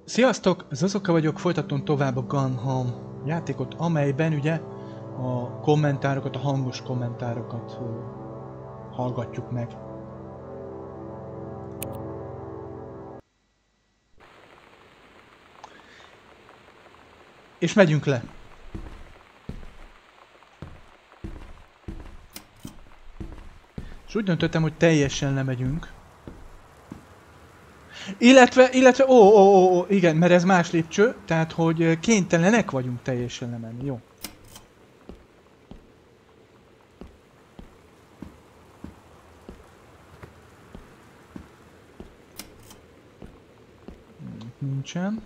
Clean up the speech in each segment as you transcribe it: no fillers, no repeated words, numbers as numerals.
Sziasztok! Zozoka vagyok, folytatom tovább a Gone Home játékot, amelyben ugye a kommentárokat, a hangos kommentárokat hallgatjuk meg. És megyünk le. És úgy döntöttem, hogy teljesen lemegyünk. Illetve, igen, mert ez más lépcső, tehát hogy kénytelenek vagyunk teljesen lemenni, jó. Nincsen.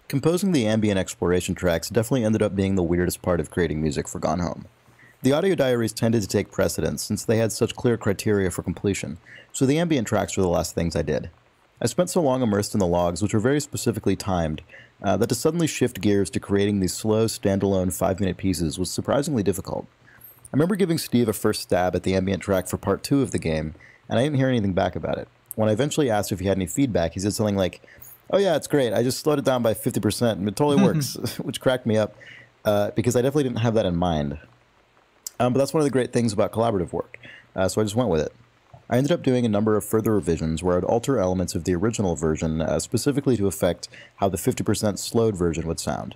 Composing the ambient exploration tracks definitely ended up being the weirdest part of creating music for Gone Home. The audio diaries tended to take precedence since they had such clear criteria for completion, so the ambient tracks were the last things I did. I spent so long immersed in the logs, which were very specifically timed, that to suddenly shift gears to creating these slow, standalone 5-minute pieces was surprisingly difficult. I remember giving Steve a first stab at the ambient track for part 2 of the game, and I didn't hear anything back about it. When I eventually asked if he had any feedback, he said something like, "Oh yeah, it's great. I just slowed it down by 50% and it totally works," which cracked me up because I definitely didn't have that in mind. But that's one of the great things about collaborative work, so I just went with it. I ended up doing a number of further revisions where I'd alter elements of the original version specifically to affect how the 50% slowed version would sound.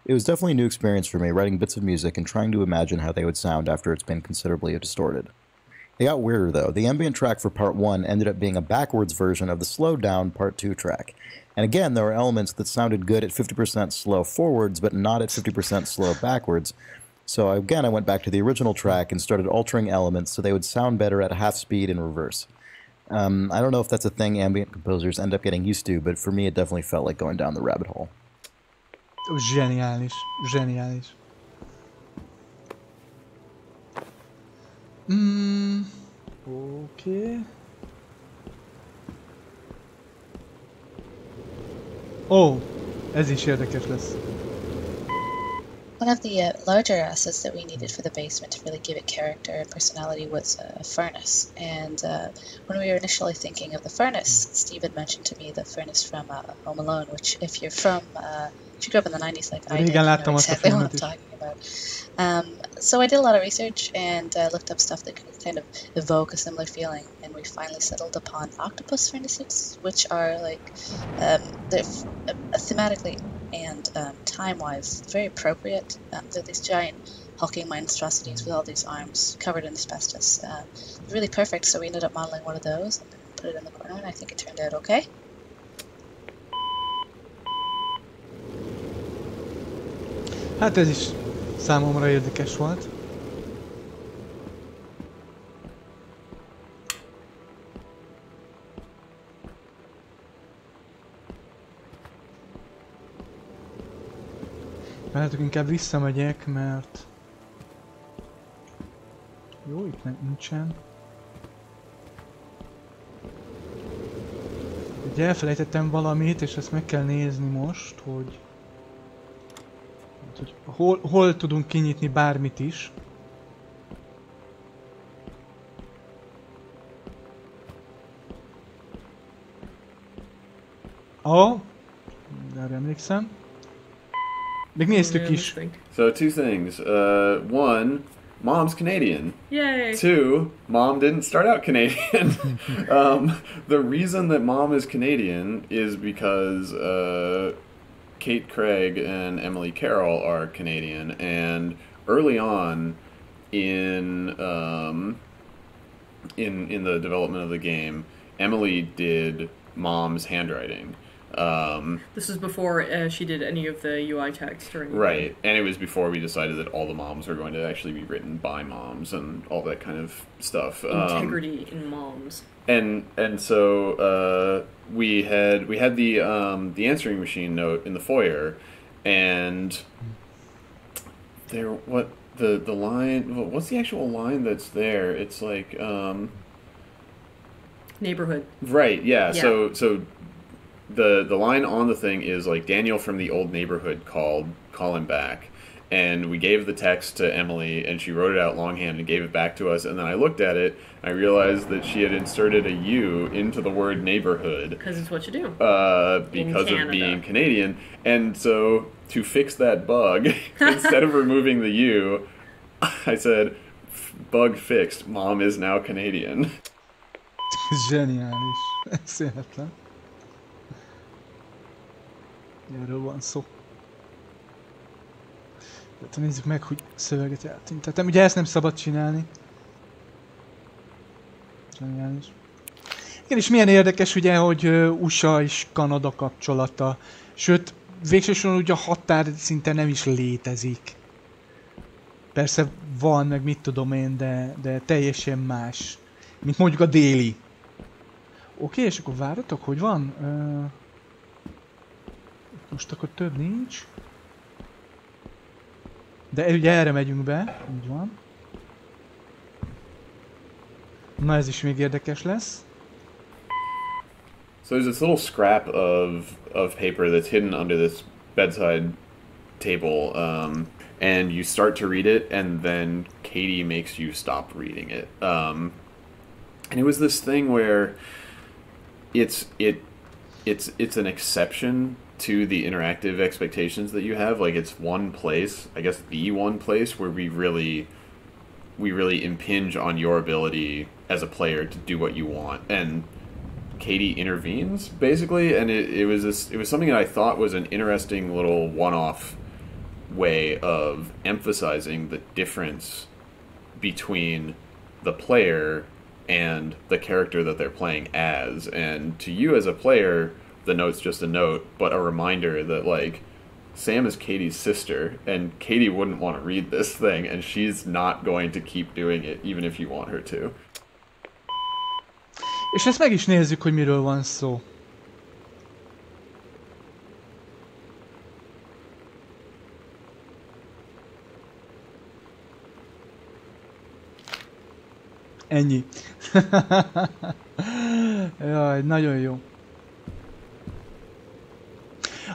It was definitely a new experience for me, writing bits of music and trying to imagine how they would sound after it's been considerably distorted. It got weirder though. The ambient track for part 1 ended up being a backwards version of the slowed down part 2 track. And again, there were elements that sounded good at 50% slow forwards, but not at 50% slow backwards. So again, I went back to the original track and started altering elements so they would sound better at half speed in reverse. I don't know if that's a thing ambient composers end up getting used to, but for me it definitely felt like going down the rabbit hole. Zseniális, zseniális. Oké. Oh, ez is érdekes lesz. One of the larger assets that we needed for the basement to really give it character and personality was a furnace. And when we were initially thinking of the furnace, Steve had mentioned to me the furnace from Home Alone, which if you're from, if you grew up in the 90s like I did, you know exactly what I'm talking about. So I did a lot of research and looked up stuff that could kind of evoke a similar feeling, and we finally settled upon octopus furnaces, which are like, they're thematically and time-wise very appropriate. They're these giant hulking monstrosities with all these arms covered in asbestos. Really perfect, so we ended up modeling one of those and put it in the corner, and I think it turned out okay. Hát ez is számomra érdekes volt. Lehet, hogy inkább visszamegyek, mert... Jó, itt nincsen. Ugye elfelejtettem valamit, és ezt meg kell nézni most, hogy hol tudunk kinyitni bármit is. Erre emlékszem. Még néztük is. So 2 things. 1, Mom's Canadian. Yay! 2, Mom didn't start out Canadian. The reason that Mom is Canadian is because Kate Craig and Emily Carroll are Canadian, and early on in the development of the game, Emily did Mom's handwriting. This is before she did any of the UI text or anything. Right, and it was before we decided that all the moms were going to actually be written by moms and all that kind of stuff. Integrity in moms. And so we had the answering machine note in the foyer, and the line, what's the actual line that's there? It's like neighborhood. Right, yeah. So the line on the thing is like, Daniel from the old neighborhood call him back. and we gave the text to Emily, and she wrote it out longhand and gave it back to us. And then I looked at it, and I realized that she had inserted a U into the word neighborhood. Because it's what you do. Because of being Canadian. And so, to fix that bug, instead of removing the U, I said, bug fixed, Mom is now Canadian. Zseniális. Szépen. Erről van szó. Tehát nézzük meg, hogy szöveget eltüntetem. Ugye ezt nem szabad csinálni. Zseniális. Igen, és milyen érdekes ugye, hogy USA és Kanada kapcsolata. Sőt, végsősorban ugye a határ szinte nem is létezik. Persze van, meg mit tudom én, de teljesen más. Mint mondjuk a déli. Oké, és akkor várjatok, hogy van? Most akkor több nincs. De ugye erre megyünk be, így van. Na ez is még érdekes lesz. So there's this little scrap of paper that's hidden under this bedside table, and you start to read it, and then Katie makes you stop reading it. And it was this thing where it's an exception to the interactive expectations that you have. Like, it's one place, I guess the one place where we really impinge on your ability as a player to do what you want. And Katie intervenes, basically, and it was something that I thought was an interesting little one-off way of emphasizing the difference between the player and the character that they're playing as. And to you as a player, the note's just a note, but a reminder that, like, Sam is Katie's sister, and Katie wouldn't want to read this thing, and she's not going to keep doing it, even if you want her to. És ezt meg is nézzük, hogy miről van szó. Ennyi. Jaj, nagyon jó.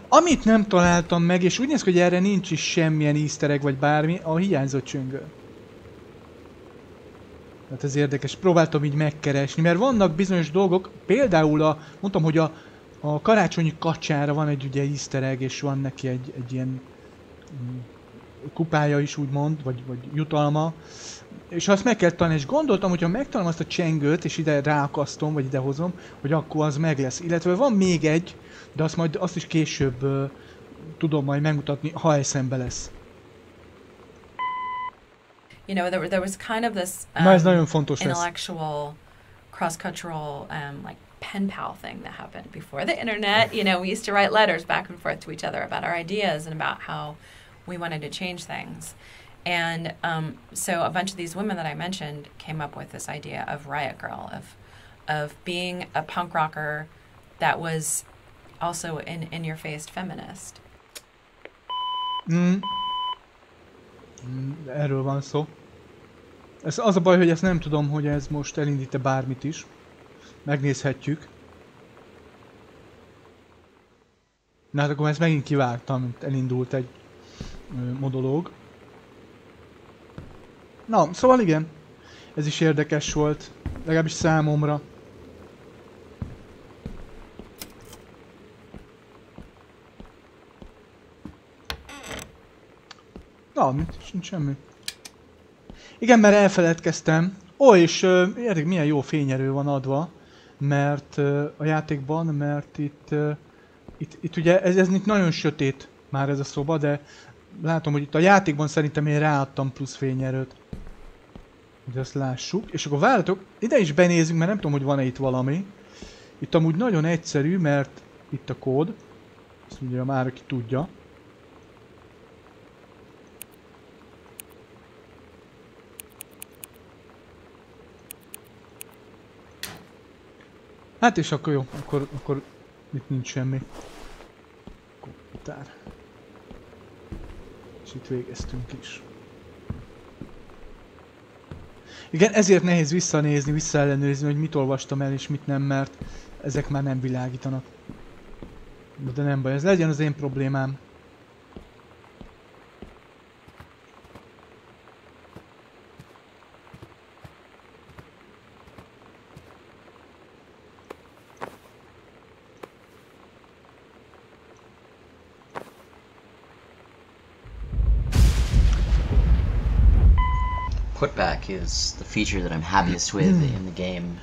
Amit nem találtam meg, és úgy néz ki, hogy erre nincs is semmilyen easter egg vagy bármi, a hiányzott csöngő. Hát ez érdekes, próbáltam így megkeresni, mert vannak bizonyos dolgok, például mondtam, hogy a karácsonyi kacsára van egy ugye easter egg, és van neki egy ilyen kupája is úgymond, vagy jutalma. És azt meg kell találni, és gondoltam, hogy ha megtalálom azt a csengőt, és ide ráakasztom, vagy idehozom, hogy akkor az meg lesz. Illetve van még egy, de azt is később tudom majd megmutatni, ha eszembe lesz. You know, there was kind of this intellectual, cross-cultural, like pen pal thing that happened before the internet. You know, we used to write letters back and forth to each other about our ideas and about how we wanted to change things. And so a bunch of these women that I mentioned came up with this idea of Riot Girl, of being a punk rocker that was also in-your-face feminist. Erről van szó. Ez az a baj, hogy ezt nem tudom, hogy ez most elindít-e bármit is. Megnézhetjük. Na hát akkor ezt megint kivágtam, mint elindult egy monológ. Na, szóval igen. Ez is érdekes volt. Legalábbis számomra. Na, nincs semmi. Igen, mert elfeledkeztem. Ó, és érdekes, milyen jó fényerő van adva, mert a játékban, mert itt ugye ez itt nagyon sötét már ez a szoba, de látom, hogy itt a játékban szerintem én ráadtam plusz fényerőt. Hogy ezt lássuk. És akkor várjatok, ide is benézünk, mert nem tudom, hogy van-e itt valami. Itt amúgy nagyon egyszerű, mert itt a kód. Ezt ugye már aki tudja. Hát és akkor jó, akkor itt nincs semmi. Kommentár. És itt végeztünk is. Igen, ezért nehéz visszanézni, visszaellenőrizni, hogy mit olvastam el és mit nem, mert ezek már nem világítanak. De nem baj, ez legyen az én problémám. putback is the feature that I'm happiest with in the game.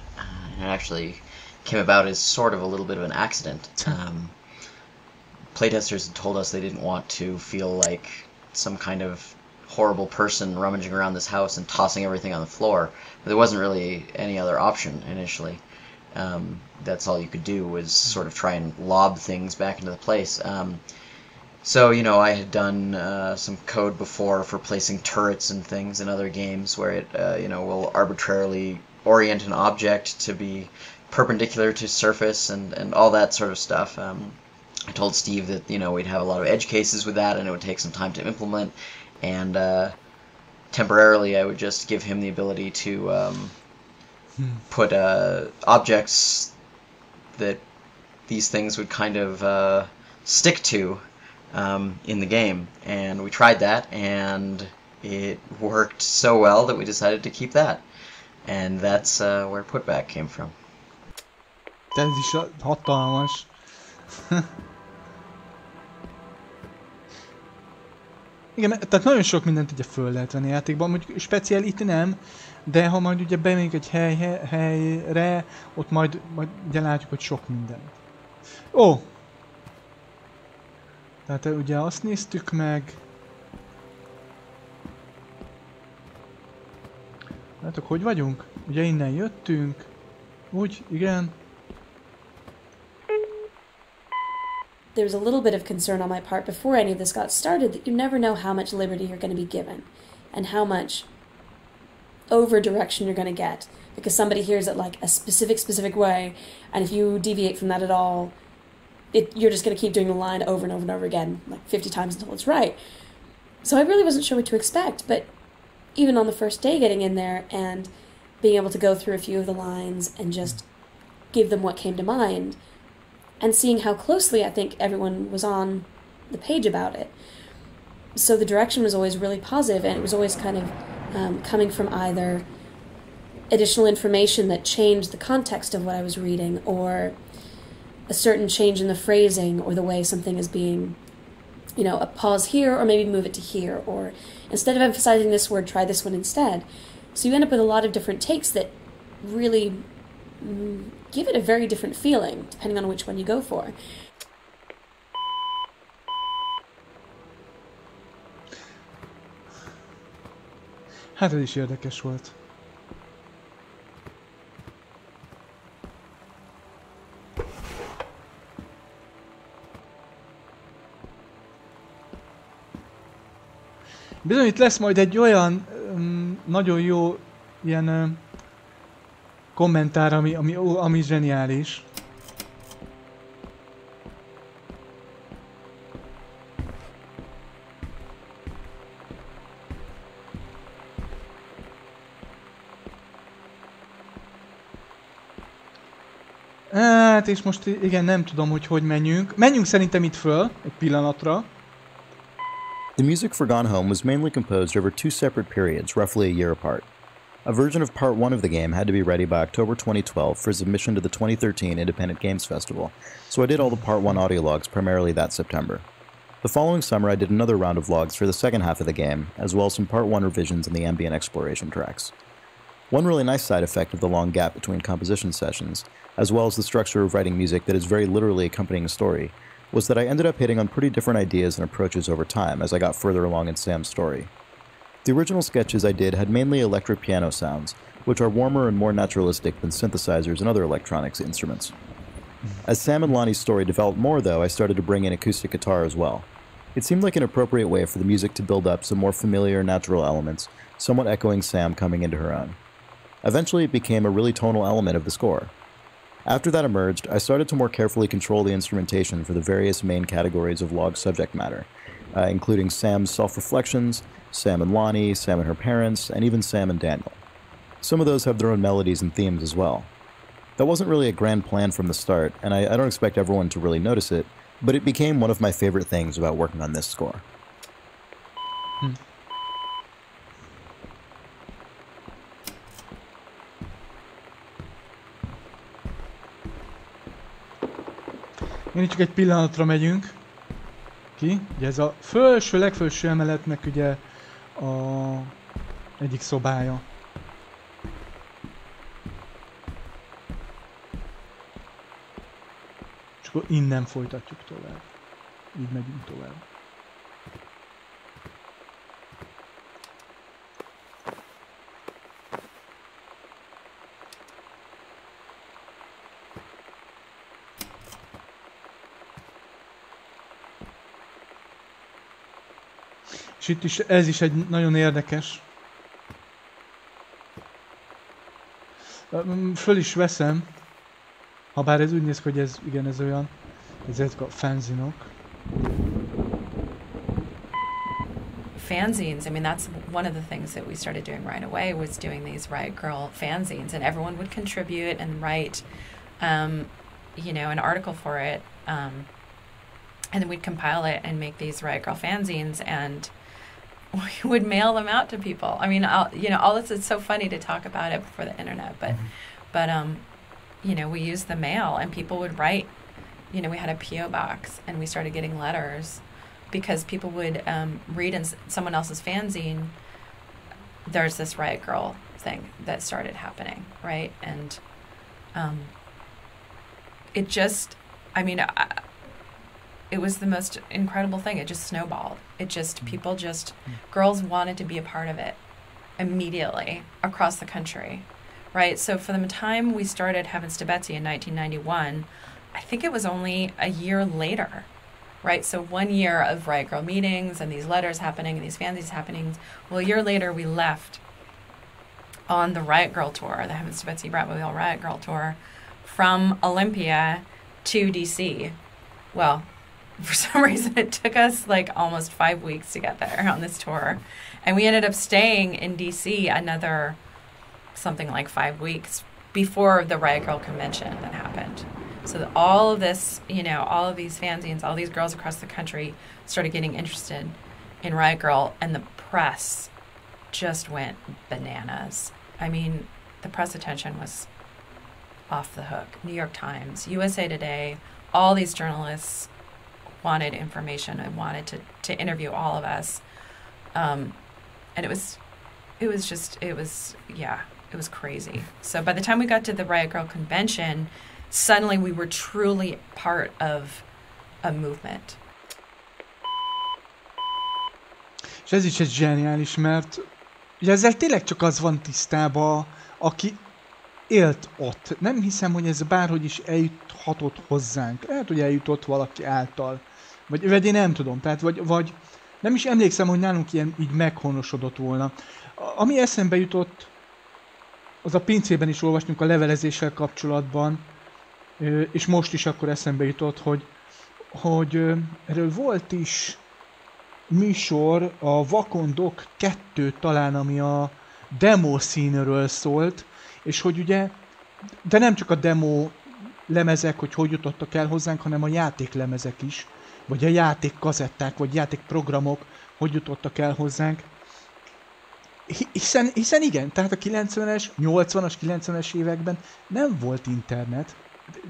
And it actually came about as sort of a little bit of an accident. Playtesters had told us they didn't want to feel like some kind of horrible person rummaging around this house and tossing everything on the floor. But there wasn't really any other option initially. That's all you could do was sort of try and lob things back into the place. So, you know, I had done some code before for placing turrets and things in other games where it, you know, will arbitrarily orient an object to be perpendicular to surface and all that sort of stuff. I told Steve that, you know, we'd have a lot of edge cases with that and it would take some time to implement, and temporarily I would just give him the ability to put objects that these things would kind of stick to in the game, and we tried that and it worked so well that we decided to keep that, and that's where putback came from. Ez is hatalmas. Igen, tehát nagyon sok mindent ugye föl lehet venni a játékban, mondjuk speciál itt nem, de ha majd ugye bemegyünk egy helyre, ott majd ugye látjuk, hogy sok minden. Ó! Tehát ugye azt néztük meg. Látok, hogy vagyunk? Ugye innen jöttünk. Úgy, igen. There was a little bit of concern on my part before any of this got started that you never know how much liberty you're going to be given and how much over direction you're going to get, because somebody hears it like a specific way, and if you deviate from that at all, you're just going to keep doing the line over and over and over again, like 50 times until it's right. So I really wasn't sure what to expect, but even on the first day getting in there and being able to go through a few of the lines and just give them what came to mind, and seeing how closely I think everyone was on the page about it. So the direction was always really positive, and it was always kind of coming from either additional information that changed the context of what I was reading, or a certain change in the phrasing or the way something is being, you know, a pause here or maybe move it to here, or instead of emphasizing this word, try this one instead. So you end up with a lot of different takes that really give it a very different feeling, depending on which one you go for. Hát ez is érdekes volt. Bizony itt lesz majd egy olyan nagyon jó ilyen kommentár, ami zseniális. Hát és most igen, nem tudom, hogy menjünk. Menjünk szerintem itt föl, egy pillanatra. The music for Gone Home was mainly composed over two separate periods, roughly a year apart. A version of Part 1 of the game had to be ready by October 2012 for submission to the 2013 Independent Games Festival, so I did all the Part 1 audio logs primarily that September. The following summer I did another round of logs for the second half of the game, as well as some Part 1 revisions in the ambient exploration tracks. One really nice side effect of the long gap between composition sessions, as well as the structure of writing music that is very literally accompanying a story, was that I ended up hitting on pretty different ideas and approaches over time as I got further along in Sam's story. The original sketches I did had mainly electric piano sounds, which are warmer and more naturalistic than synthesizers and other electronics instruments. As Sam and Lonnie's story developed more, though, I started to bring in acoustic guitar as well. It seemed like an appropriate way for the music to build up some more familiar, natural elements, somewhat echoing Sam coming into her own. Eventually, it became a really tonal element of the score. After that emerged, I started to more carefully control the instrumentation for the various main categories of log subject matter, including Sam's self-reflections, Sam and Lonnie, Sam and her parents, and even Sam and Daniel. Some of those have their own melodies and themes as well. That wasn't really a grand plan from the start, and I don't expect everyone to really notice it, but it became one of my favorite things about working on this score. Én csak egy pillanatra megyünk ki. Ugye ez a legfelső emeletnek ugye a egyik szobája. És akkor innen folytatjuk tovább. Így megyünk tovább. És itt is, ez is egy nagyon érdekes. Föl is veszem. Habár ez úgy néz ki, hogy ez, igen, ez olyan. Ezek a fanzinok. Fanzines, I mean, that's one of the things that we started doing right away, was doing these Riot Girl fanzines, and everyone would contribute and write, you know, an article for it, and then we'd compile it and make these Riot Girl fanzines, and we would mail them out to people. I mean, you know, all this is so funny to talk about it before the internet, but you know, we used the mail, and people would write. You know, we had a P.O. box, and we started getting letters because people would read in someone else's fanzine. There's this Riot Girl thing that started happening, right? And it just, I mean, it was the most incredible thing. It just snowballed. It just, people just, girls wanted to be a part of it immediately across the country, right? So from the time we started Heavens to Betsy in 1991, I think it was only a year later, right? So 1 year of Riot Girl meetings and these letters happening and these fanzines happening. Well, a year later, we left on the Riot Girl tour, the Heavens to Betsy Bratmobile Riot Girl tour, from Olympia to DC. Well, for some reason, it took us like almost 5 weeks to get there on this tour. And we ended up staying in DC another something like 5 weeks before the Riot Girl convention that happened. So all of this, you know, all of these fanzines, all these girls across the country started getting interested in Riot Girl, and the press just went bananas. I mean, the press attention was off the hook. New York Times, USA Today, all these journalists wanted information and wanted to interview all of us. And it was crazy. So by the time we got to the Riot Girl convention, suddenly we were truly part of a movement. És ez is egy zseniális, mert ugye ezzel tényleg csak az van tisztában, aki élt ott. Nem hiszem, hogy ez bárhogy is eljuthatott hozzánk. Lehet, hogy eljutott valaki által. Vagy én nem tudom. Tehát, vagy nem is emlékszem, hogy nálunk ilyen így meghonosodott volna. Ami eszembe jutott, az a pincében is olvastunk a levelezéssel kapcsolatban, és most is akkor eszembe jutott, hogy erről volt is műsor, a Vakondok 2 talán, ami a demo színről szólt, és hogy ugye, de nem csak a demo lemezek, hogy jutottak el hozzánk, hanem a játéklemezek is, vagy a játékkazetták, vagy játékprogramok, hogy jutottak el hozzánk. Hiszen igen, tehát a 90-es, 80-as, 90-es években nem volt internet.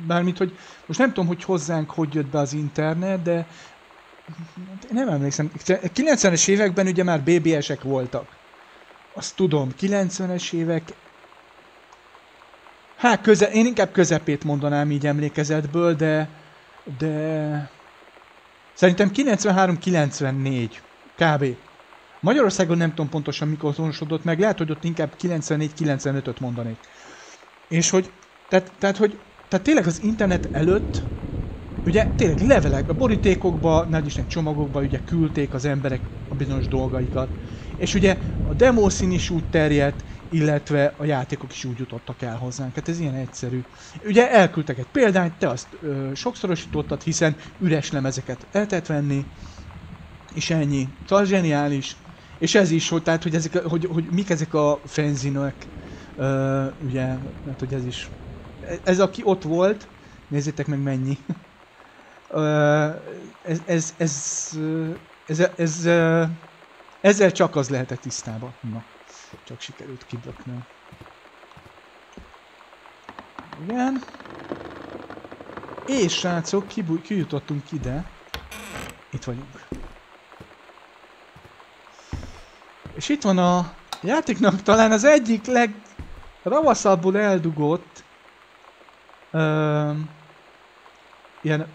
Bármint, hogy most nem tudom, hogy hozzánk hogy jött be az internet, de nem emlékszem. 90-es években ugye már BBS-ek voltak. Azt tudom, 90-es évek... én inkább közepét mondanám így emlékezetből, de szerintem 93-94 kb. Magyarországon nem tudom pontosan mikor honosodott meg, lehet, hogy ott inkább 94-95-öt mondanék. És hogy, tehát tényleg az internet előtt, ugye tényleg levelek, a borítékokba, nagyisten csomagokba ugye küldték az emberek a bizonyos dolgaikat. És ugye a demószín is úgy terjedt, illetve a játékok is úgy jutottak el hozzánk. Hát ez ilyen egyszerű. Ugye elküldtek egy példányt, te azt sokszorosítottad, hiszen üres lemezeket el lehet venni, és ennyi. Szóval zseniális. És ez is, hogy, tehát, hogy mik ezek a fanzinok, ugye, hát, hogy ez is. Ez aki ott volt, nézzétek meg mennyi. Ezzel csak az lehetett tisztában. Na, csak sikerült kiböknöm. Igen. És srácok, kijutottunk ide. Itt vagyunk. És itt van a játéknak talán az egyik legravaszabbul eldugott ilyen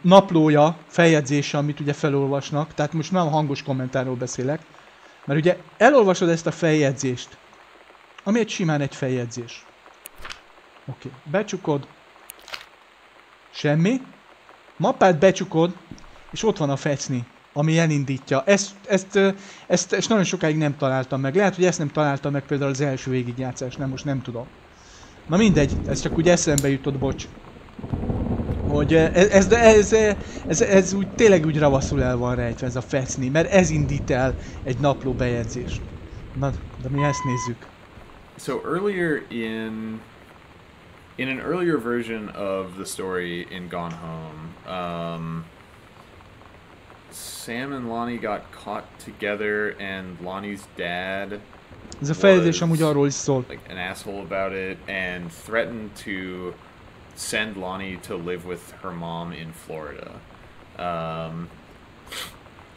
naplója, feljegyzése, amit ugye felolvasnak, tehát most nem hangos kommentárról beszélek, mert ugye elolvasod ezt a feljegyzést, ami simán egy feljegyzés. Oké, becsukod, semmi, mappát becsukod, és ott van a fecni, ami elindítja. Ezt nagyon sokáig nem találtam meg. Lehet, hogy ezt nem találtam meg például az első végigjátszásnál, most nem tudom. Na mindegy, ez csak úgy eszembe jutott, bocs. Hogy ez úgy tényleg úgy ravaszul el van rejtve ez a fecni, mert ez indít el egy napló bejegyzést. Na, de mi ezt nézzük. So earlier in an earlier version of the story in Gone Home, Sam and Lonnie got caught together, and Lonnie's dad ez a feljegyzés amúgy arról is szól. Like an asshole about it, and threatened to send Lonnie to live with her mom in Florida.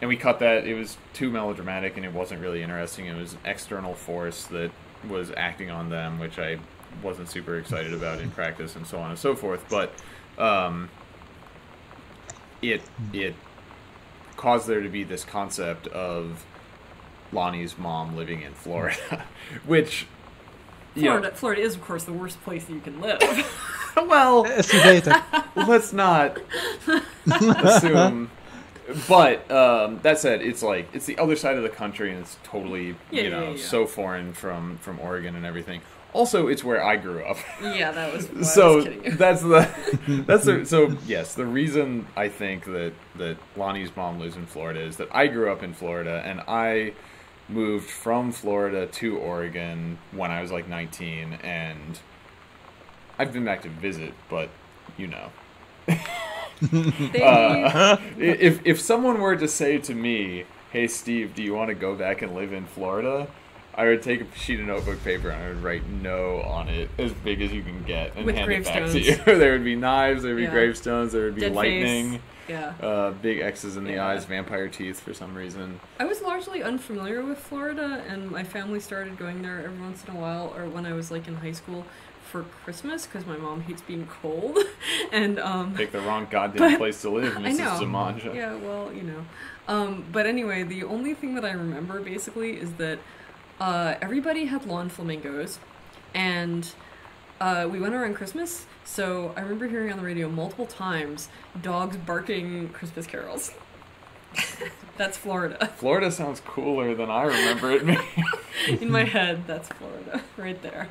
And we cut that. It was too melodramatic, and it wasn't really interesting. It was an external force that was acting on them, which I wasn't super excited about in practice, and so on and so forth. But it caused there to be this concept of Lonnie's mom living in Florida, which Florida is of course the worst place that you can live. Well, let's not assume. But that said, it's the other side of the country, and it's totally so foreign from Oregon and everything. Also, it's where I grew up. Yeah, that was. So so yes, the reason I think that Lonnie's mom lives in Florida is that I grew up in Florida, and I moved from Florida to Oregon when I was like 19, and I've been back to visit, but you know. If someone were to say to me, "Hey Steve, do you want to go back and live in Florida?" I would take a sheet of notebook paper and I would write no on it as big as you can get and with hand it back gravestones. to you. There would be knives, there would be gravestones, there would be Dead lightning, face. big X's in the eyes, vampire teeth for some reason. I was largely unfamiliar with Florida, and my family started going there every once in a while, or when I was like in high school for Christmas, because my mom hates being cold. And pick the wrong goddamn place to live, Mrs. Zamanja. Yeah, well, you know. But anyway, the only thing that I remember basically is that everybody had lawn flamingos, and we went around Christmas, so I remember hearing on the radio multiple times dogs barking Christmas carols. That's Florida. Florida sounds cooler than I remember it being. In my head, that's Florida, right there.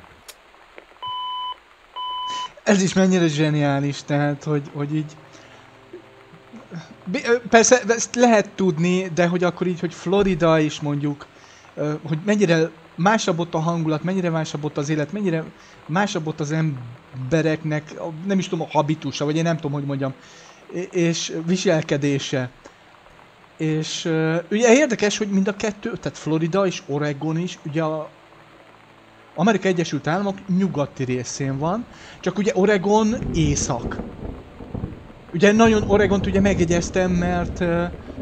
Ez is mennyire zseniális, tehát, hogy így... Persze, ezt lehet tudni, de hogy akkor így, hogy Florida is mondjuk, hogy mennyire másabb ott a hangulat, mennyire másabb ott az élet, mennyire másabb ott az embereknek, nem is tudom, a habitusa, vagy én nem tudom, hogy mondjam, és viselkedése. És ugye érdekes, hogy mind a kettő, tehát Florida és Oregon is, ugye a Amerika Egyesült Államok nyugati részén van, csak ugye Oregon észak. Ugye nagyon Oregont ugye megjegyeztem,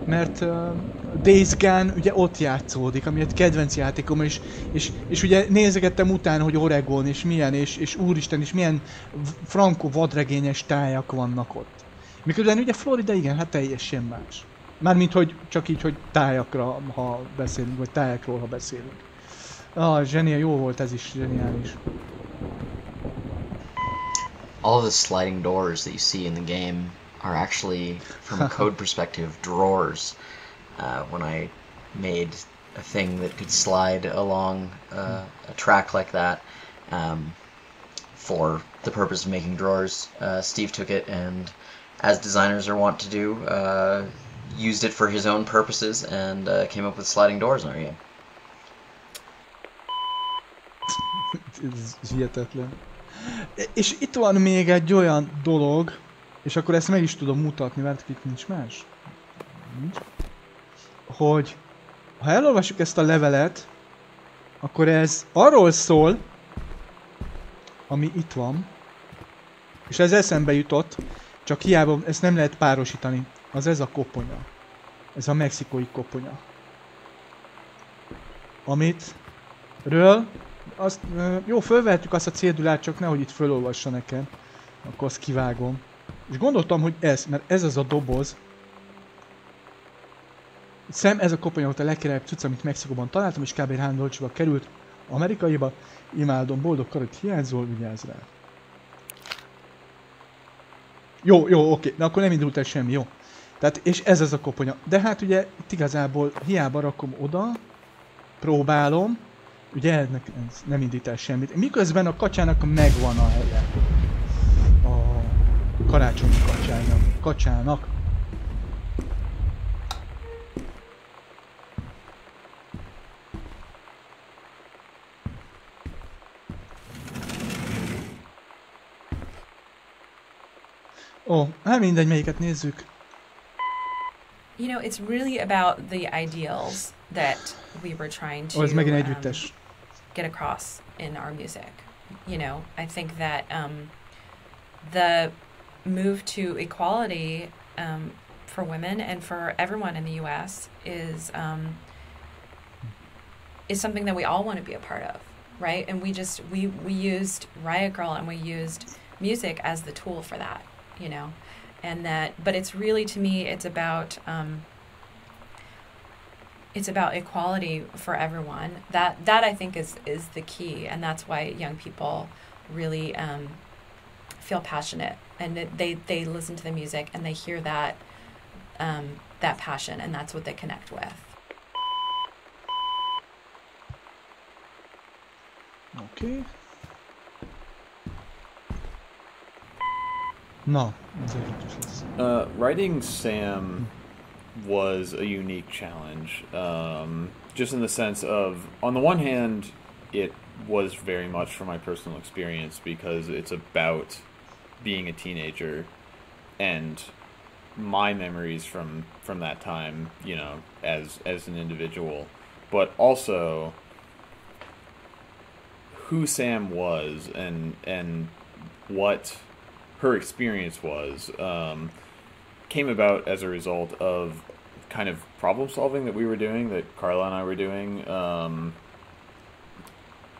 mert Days Gone ugye ott játszódik, ami egy kedvenc játékom, és ugye nézegettem utána, hogy Oregon, és milyen, és úristen, és milyen frankó vadregényes tájak vannak ott. Miközben ugye Florida igen, hát teljesen más. Mármint, hogy csak így, hogy tájakra, ha beszélünk, vagy tájakról, ha beszélünk. Zseniál, jó volt, ez is zseniális. All the sliding doors that you see in the game are actually, from a code perspective, drawers. When I made a thing that could slide along a track like that, for the purpose of making drawers, Steve took it and, as designers are wont to do, used it for his own purposes and came up with sliding doors in our game. Ez hihetetlen. És itt van még egy olyan dolog, és akkor ezt meg is tudom mutatni, mert itt nincs más. Hogy ha elolvassuk ezt a levelet, akkor ez arról szól, ami itt van, és ez eszembe jutott, csak hiába ezt nem lehet párosítani. Az ez a koponya. Ez a mexikói koponya. Jó, fölvehetjük azt a cédulát, csak nehogy itt fölolvassa nekem. Akkor azt kivágom. És gondoltam, hogy mert ez az a doboz. Szem, ez a koponya volt a legkirályabb cucc, amit Mexikóban találtam, és kb. $3 került amerikaiba. Imádom, boldog karat hiányzol, vigyázz rá. Jó, oké, de akkor nem indult el semmi, jó. Tehát, és ez az a koponya. De hát ugye itt igazából hiába rakom oda, próbálom, ugye ez nem indít el semmit. Miközben a kacsának megvan a helye. A karácsonyi kacsának. Hát mindegy, melyiket nézzük. You know, it's really about the ideals that we were trying to get across in our music. You know, I think that the move to equality for women and for everyone in the U.S. is something that we all want to be a part of, right? And we used Riot Grrrl and we used music as the tool for that, you know. And but it's really, to me, it's about equality for everyone. That I think is the key, and that's why young people really feel passionate, and they listen to the music and they hear that passion, and that's what they connect with. Okay. No. Writing Sam was a unique challenge, just in the sense of, on the one hand, it was very much from my personal experience because it's about being a teenager and my memories from that time, you know, as an individual, but also who Sam was and what her experience was, came about as a result of kind of problem solving that we were doing, that Carla and I were doing,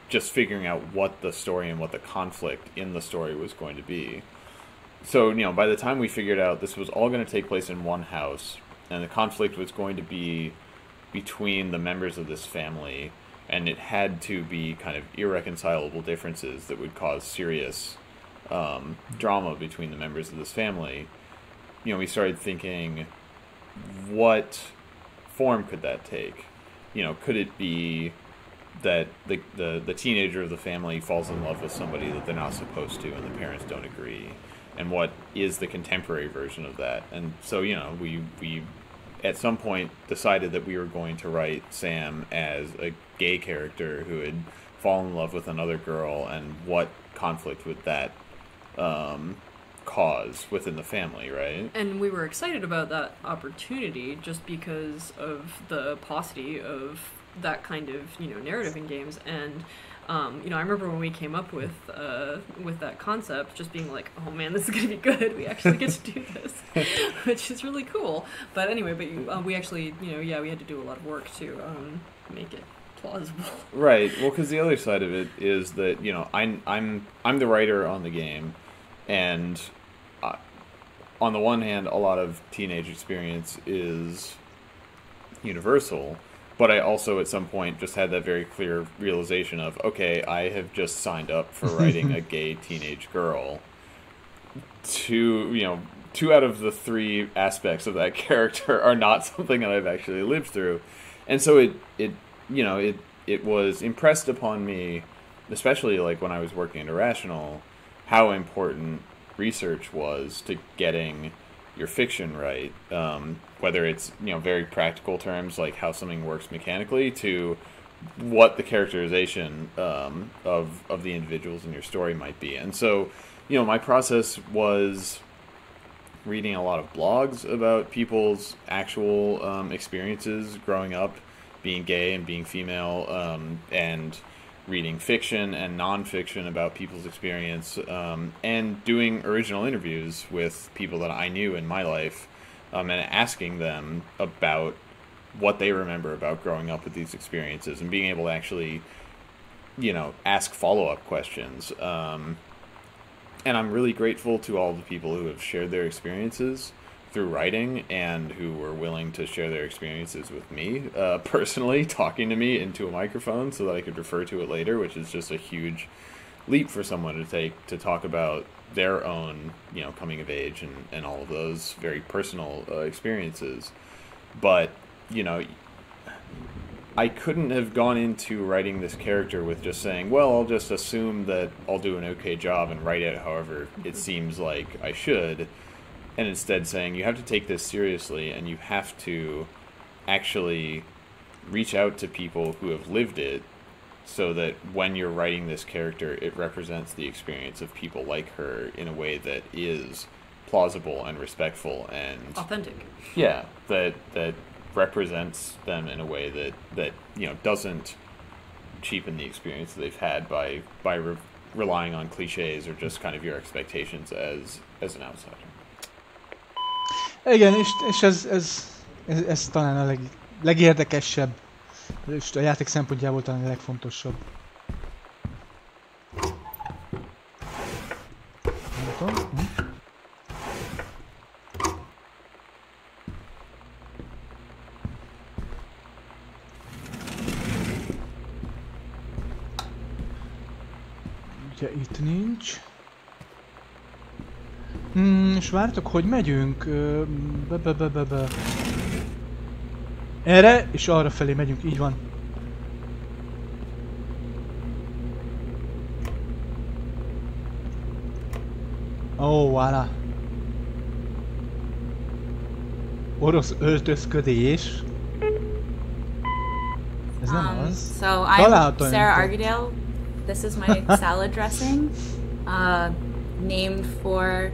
just figuring out what the story and what the conflict in the story was going to be. So, you know, by the time we figured out this was all going to take place in one house, and the conflict was going to be between the members of this family, and it had to be kind of irreconcilable differences that would cause serious drama between the members of this family, you know, we started thinking, what form could that take? You know, could it be that the teenager of the family falls in love with somebody that they're not supposed to and the parents don't agree? And what is the contemporary version of that? And so, you know, we at some point decided that we were going to write Sam as a gay character who had fallen in love with another girl, and what conflict would that cause within the family, right? And we were excited about that opportunity just because of the paucity of that kind of, you know, narrative in games. And you know, I remember when we came up with that concept, just being like, oh man, this is gonna be good, we actually get to do this, which is really cool. But anyway, we actually, you know, yeah, we had to do a lot of work to make it plausible. Right. Well, because the other side of it is that, you know, I'm the writer on the game, and on the one hand, a lot of teenage experience is universal, but I also at some point just had that very clear realization of, okay, I have just signed up for writing a gay teenage girl. Two out of the three aspects of that character are not something that I've actually lived through, and so it was impressed upon me, especially like when I was working at Irrational, how important research was to getting your fiction right, whether it's, you know, very practical terms like how something works mechanically, to what the characterization of the individuals in your story might be. And so, you know, my process was reading a lot of blogs about people's actual experiences growing up, being gay and being female, and reading fiction and nonfiction about people's experience, and doing original interviews with people that I knew in my life, and asking them about what they remember about growing up with these experiences and being able to actually, ask follow-up questions. And I'm really grateful to all the people who have shared their experiences through writing and who were willing to share their experiences with me, personally, talking to me into a microphone so that I could refer to it later, which is just a huge leap for someone to take to talk about their own, coming of age and all of those very personal experiences. But, I couldn't have gone into writing this character with just saying, well, I'll just assume that I'll do an okay job and write it however it seems like I should, and instead saying, you have to take this seriously and you have to actually reach out to people who have lived it so that when you're writing this character, it represents the experience of people like her in a way that is plausible and respectful and authentic. Yeah, that represents them in a way that doesn't cheapen the experience that they've had by relying on cliches or just kind of your expectations as an outsider. Igen, és ez talán a legérdekesebb, és a játék szempontjából talán a legfontosabb. Nem tudom. Ugye itt nincs. És vártok, hogy megyünk? Erre és arra felé megyünk, így van. Ó, voilà. Orosz öltözködés. Ez nem az. So I'm Sarah Argadale. This is my salad dressing, named for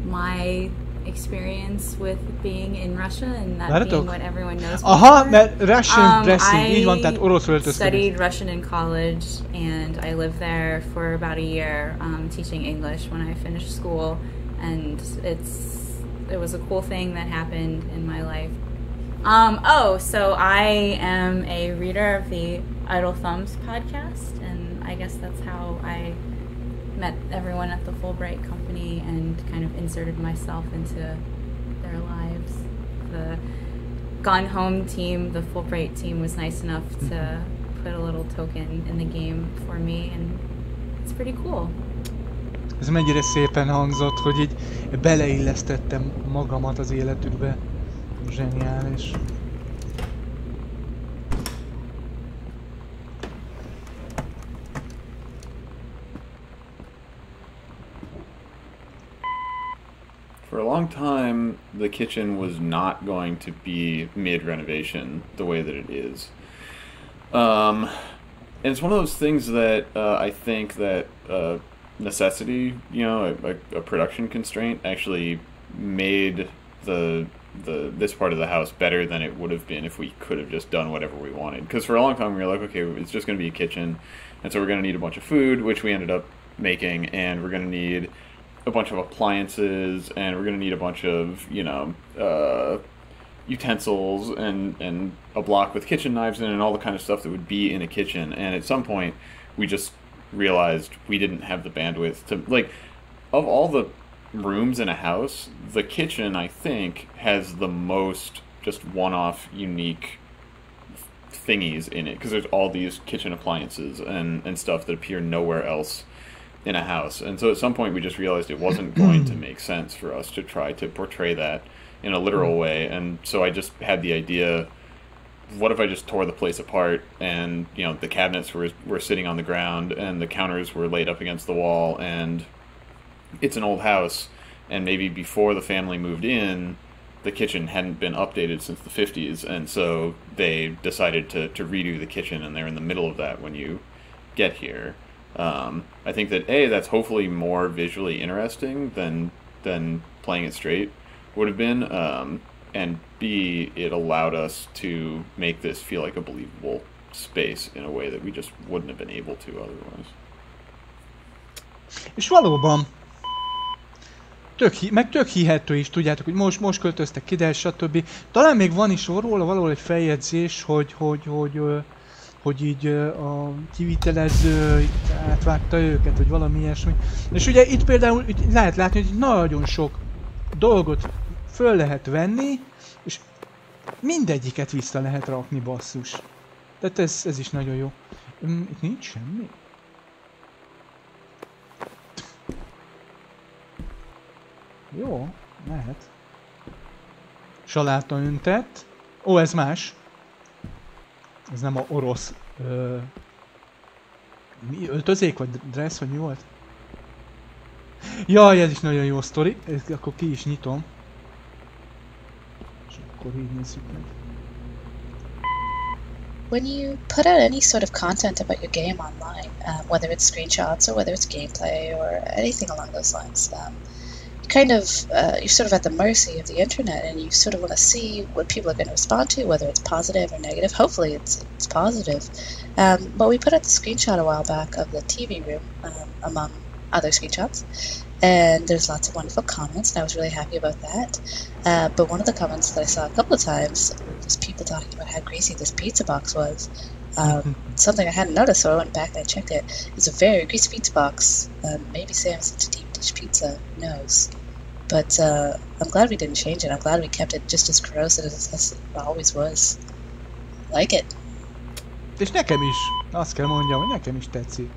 my experience with being in Russia and that being what everyone knows. Aha, mert Russian dressing, így van, tehát orosz öltözködés. I studied Russian in college and I lived there for about a year teaching English when I finished school, and it was a cool thing that happened in my life. So I am a reader of the Idle Thumbs podcast, and I guess that's how I met everyone at the Fulbright company and kind of inserted myself into their lives. The Gone Home team, the Fulbright team, was nice enough to put a little token in the game for me, and it's pretty cool. Ez mennyire szépen hangzott, hogy így beleillesztettem magamat az életükbe. Zseniális. For a long time, the kitchen was not going to be mid-renovation the way that it is. And it's one of those things that I think that necessity, a production constraint, actually made this part of the house better than it would have been if we could have just done whatever we wanted. Because for a long time we were like, okay, it's just going to be a kitchen, and so we're going to need a bunch of food, which we ended up making, and we're going to need a bunch of appliances, and we're going to need a bunch of, utensils and a block with kitchen knives in it and all the kind of stuff that would be in a kitchen. And at some point, we just realized we didn't have the bandwidth to, of all the rooms in a house, the kitchen, I think, has the most just one-off, unique thingies in it, because there's all these kitchen appliances and stuff that appear nowhere else in a house. And so at some point we just realized it wasn't going to make sense for us to try to portray that in a literal way. And so I just had the idea, what if I just tore the place apart, and the cabinets were sitting on the ground and the counters were laid up against the wall, and it's an old house, and maybe before the family moved in, the kitchen hadn't been updated since the 50s, and so they decided to redo the kitchen, and they're in the middle of that when you get here. I think that A, that's hopefully more visually interesting than playing it straight would have been, and B, it allowed us to make this feel like a believable space in a way that we just wouldn't have been able to otherwise. És valóban tök hihető is, tudjátok, hogy most költöztek ide, stb. Talán még van is róla valahol egy feljegyzés, hogy így a kivitelező itt átvágta őket, vagy valami ilyesmi. És ugye itt például itt lehet látni, hogy nagyon sok dolgot föl lehet venni, és mindegyiket vissza lehet rakni, basszus. Tehát ez is nagyon jó. Itt nincs semmi. Jó, lehet. Saláta öntett. Ó, ez más. Ez nem a orosz... mi? Öltözék vagy dress, vagy mi volt? Jaj, ez is nagyon jó sztori. Akkor ki is nyitom. És akkor így nézzük meg. When you put out any sort of content about your game online, whether it's screenshots or whether it's gameplay or anything along those lines, you're sort of at the mercy of the internet, and you sort of want to see what people are going to respond to, whether it's positive or negative. Hopefully it's positive. But we put out the screenshot a while back of the TV room, among other screenshots, and there's lots of wonderful comments, and I was really happy about that. But one of the comments that I saw a couple of times was people talking about how greasy this pizza box was. Something I hadn't noticed, so I went back and I checked it. It's a very greasy pizza box. Maybe Sam's into deep dish pizza, who knows? But I'm glad we didn't change it. I'm glad we kept it just as gross as it always was. Like it. És nekem is, azt kell mondjam, hogy nekem is tetszik.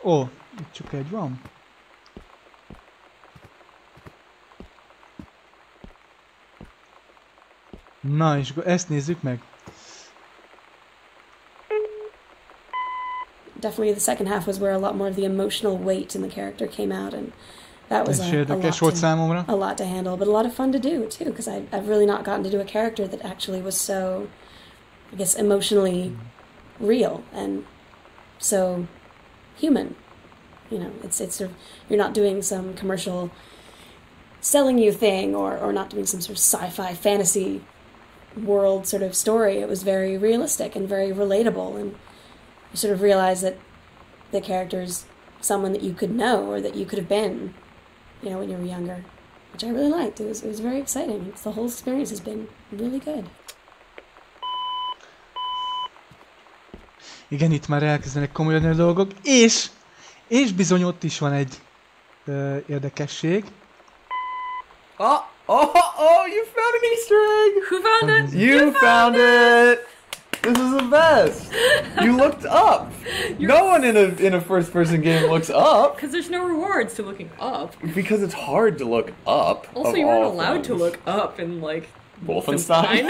Ó, itt csak egy van. Na, és ezt nézzük meg. Definitely the second half was where a lot more of the emotional weight in the character came out, and that was a lot to handle, but a lot of fun to do too, because I've really not gotten to do a character that actually was so, I guess, emotionally real and so human. You know, it's sort of, you're not doing some commercial selling you thing, or not doing some sort of sci-fi fantasy world sort of story. It was very realistic and very relatable, and you sort of realize that the character's someone that you could know or that you could have been, you know, when you were younger, which I really liked. It was very exciting. The whole experience has been really good. Igen, itt már elkezdenek komolyodni a dolgok, és bizony ott is van egy érdekesség. Oh, you found an Easter egg! Who found it? You found it! This is the best! You looked up! No one in a first-person game looks up! Because there's no rewards to looking up. Because it's hard to look up. Also, you weren't allowed to look up in, like, Wolfenstein.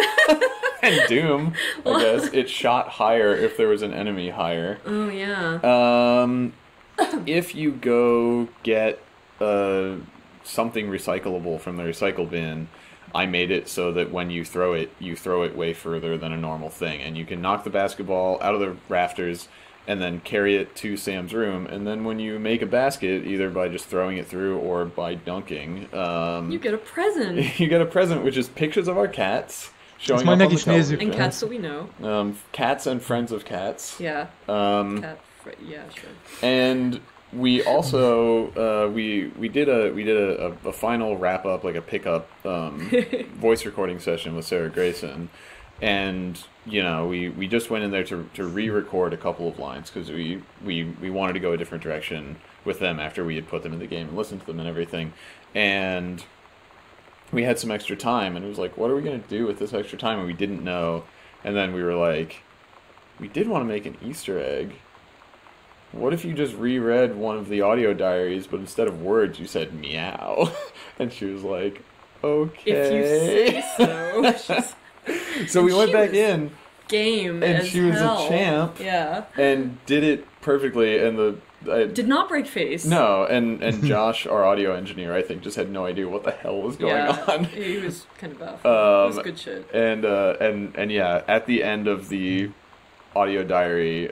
And Doom, I guess. It shot higher if there was an enemy higher. Oh, yeah. If you go get something recyclable from the recycle bin, I made it so that when you throw it way further than a normal thing. And you can knock the basketball out of the rafters and then carry it to Sam's room. And then when you make a basket, either by just throwing it through or by dunking... you get a present! You get a present, which is pictures of our cats. Showing up on the television. And cats that we know. Cats and friends of cats. Yeah. Yeah, sure. And we also we did a final wrap up, like a pickup voice recording session with Sarah Grayson, and you know we just went in there to re-record a couple of lines because we wanted to go a different direction with them after we had put them in the game and listened to them and everything, and we had some extra time, and it was like, what are we going to do with this extra time? And we didn't know, and then we were like, we did want to make an Easter egg. What if you just reread one of the audio diaries, but instead of words, you said meow? And she was like, okay. If you say so. So we went back in. Game and as she was hell. a champ. Yeah. And did it perfectly. And did not break face. No, and Josh, our audio engineer, I think, just had no idea what the hell was going on. He was kind of buff. It was good shit. And yeah, at the end of the audio diary,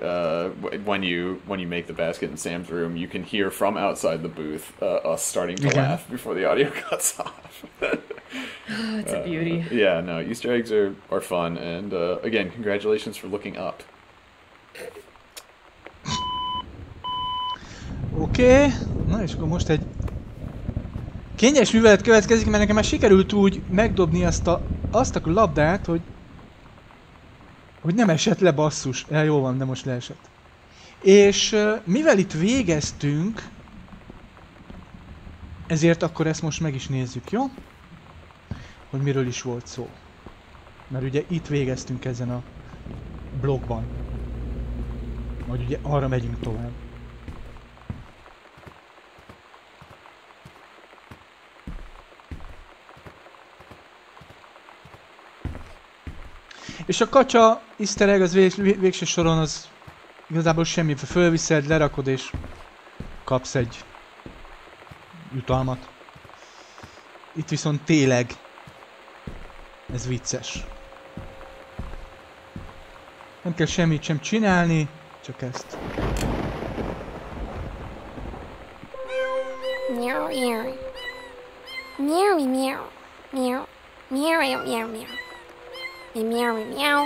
when you make the basket in Sam's room, you can hear from outside the booth us starting to laugh before the audio cuts off. It's a beauty. Yeah, no, Easter eggs are fun, and again, congratulations for looking up. Oké, na és akkor most egy kényes művelet következik, mert nekem már sikerült úgy megdobni azt a labdát, hogy nem esett le, basszus. Jó van, de most leesett. És mivel itt végeztünk, ezért akkor ezt most meg is nézzük, jó? Hogy miről is volt szó. Mert ugye itt végeztünk ezen a blokkban. Vagy ugye arra megyünk tovább. És a kacsa easter egg az végső soron az igazából semmi, fölviszed, lerakod és kapsz egy jutalmat. Itt viszont tényleg ez vicces. Nem kell semmit sem csinálni, csak ezt. Meow meow. Meow meow. Meow. Meow meow meow meow. Meow meow.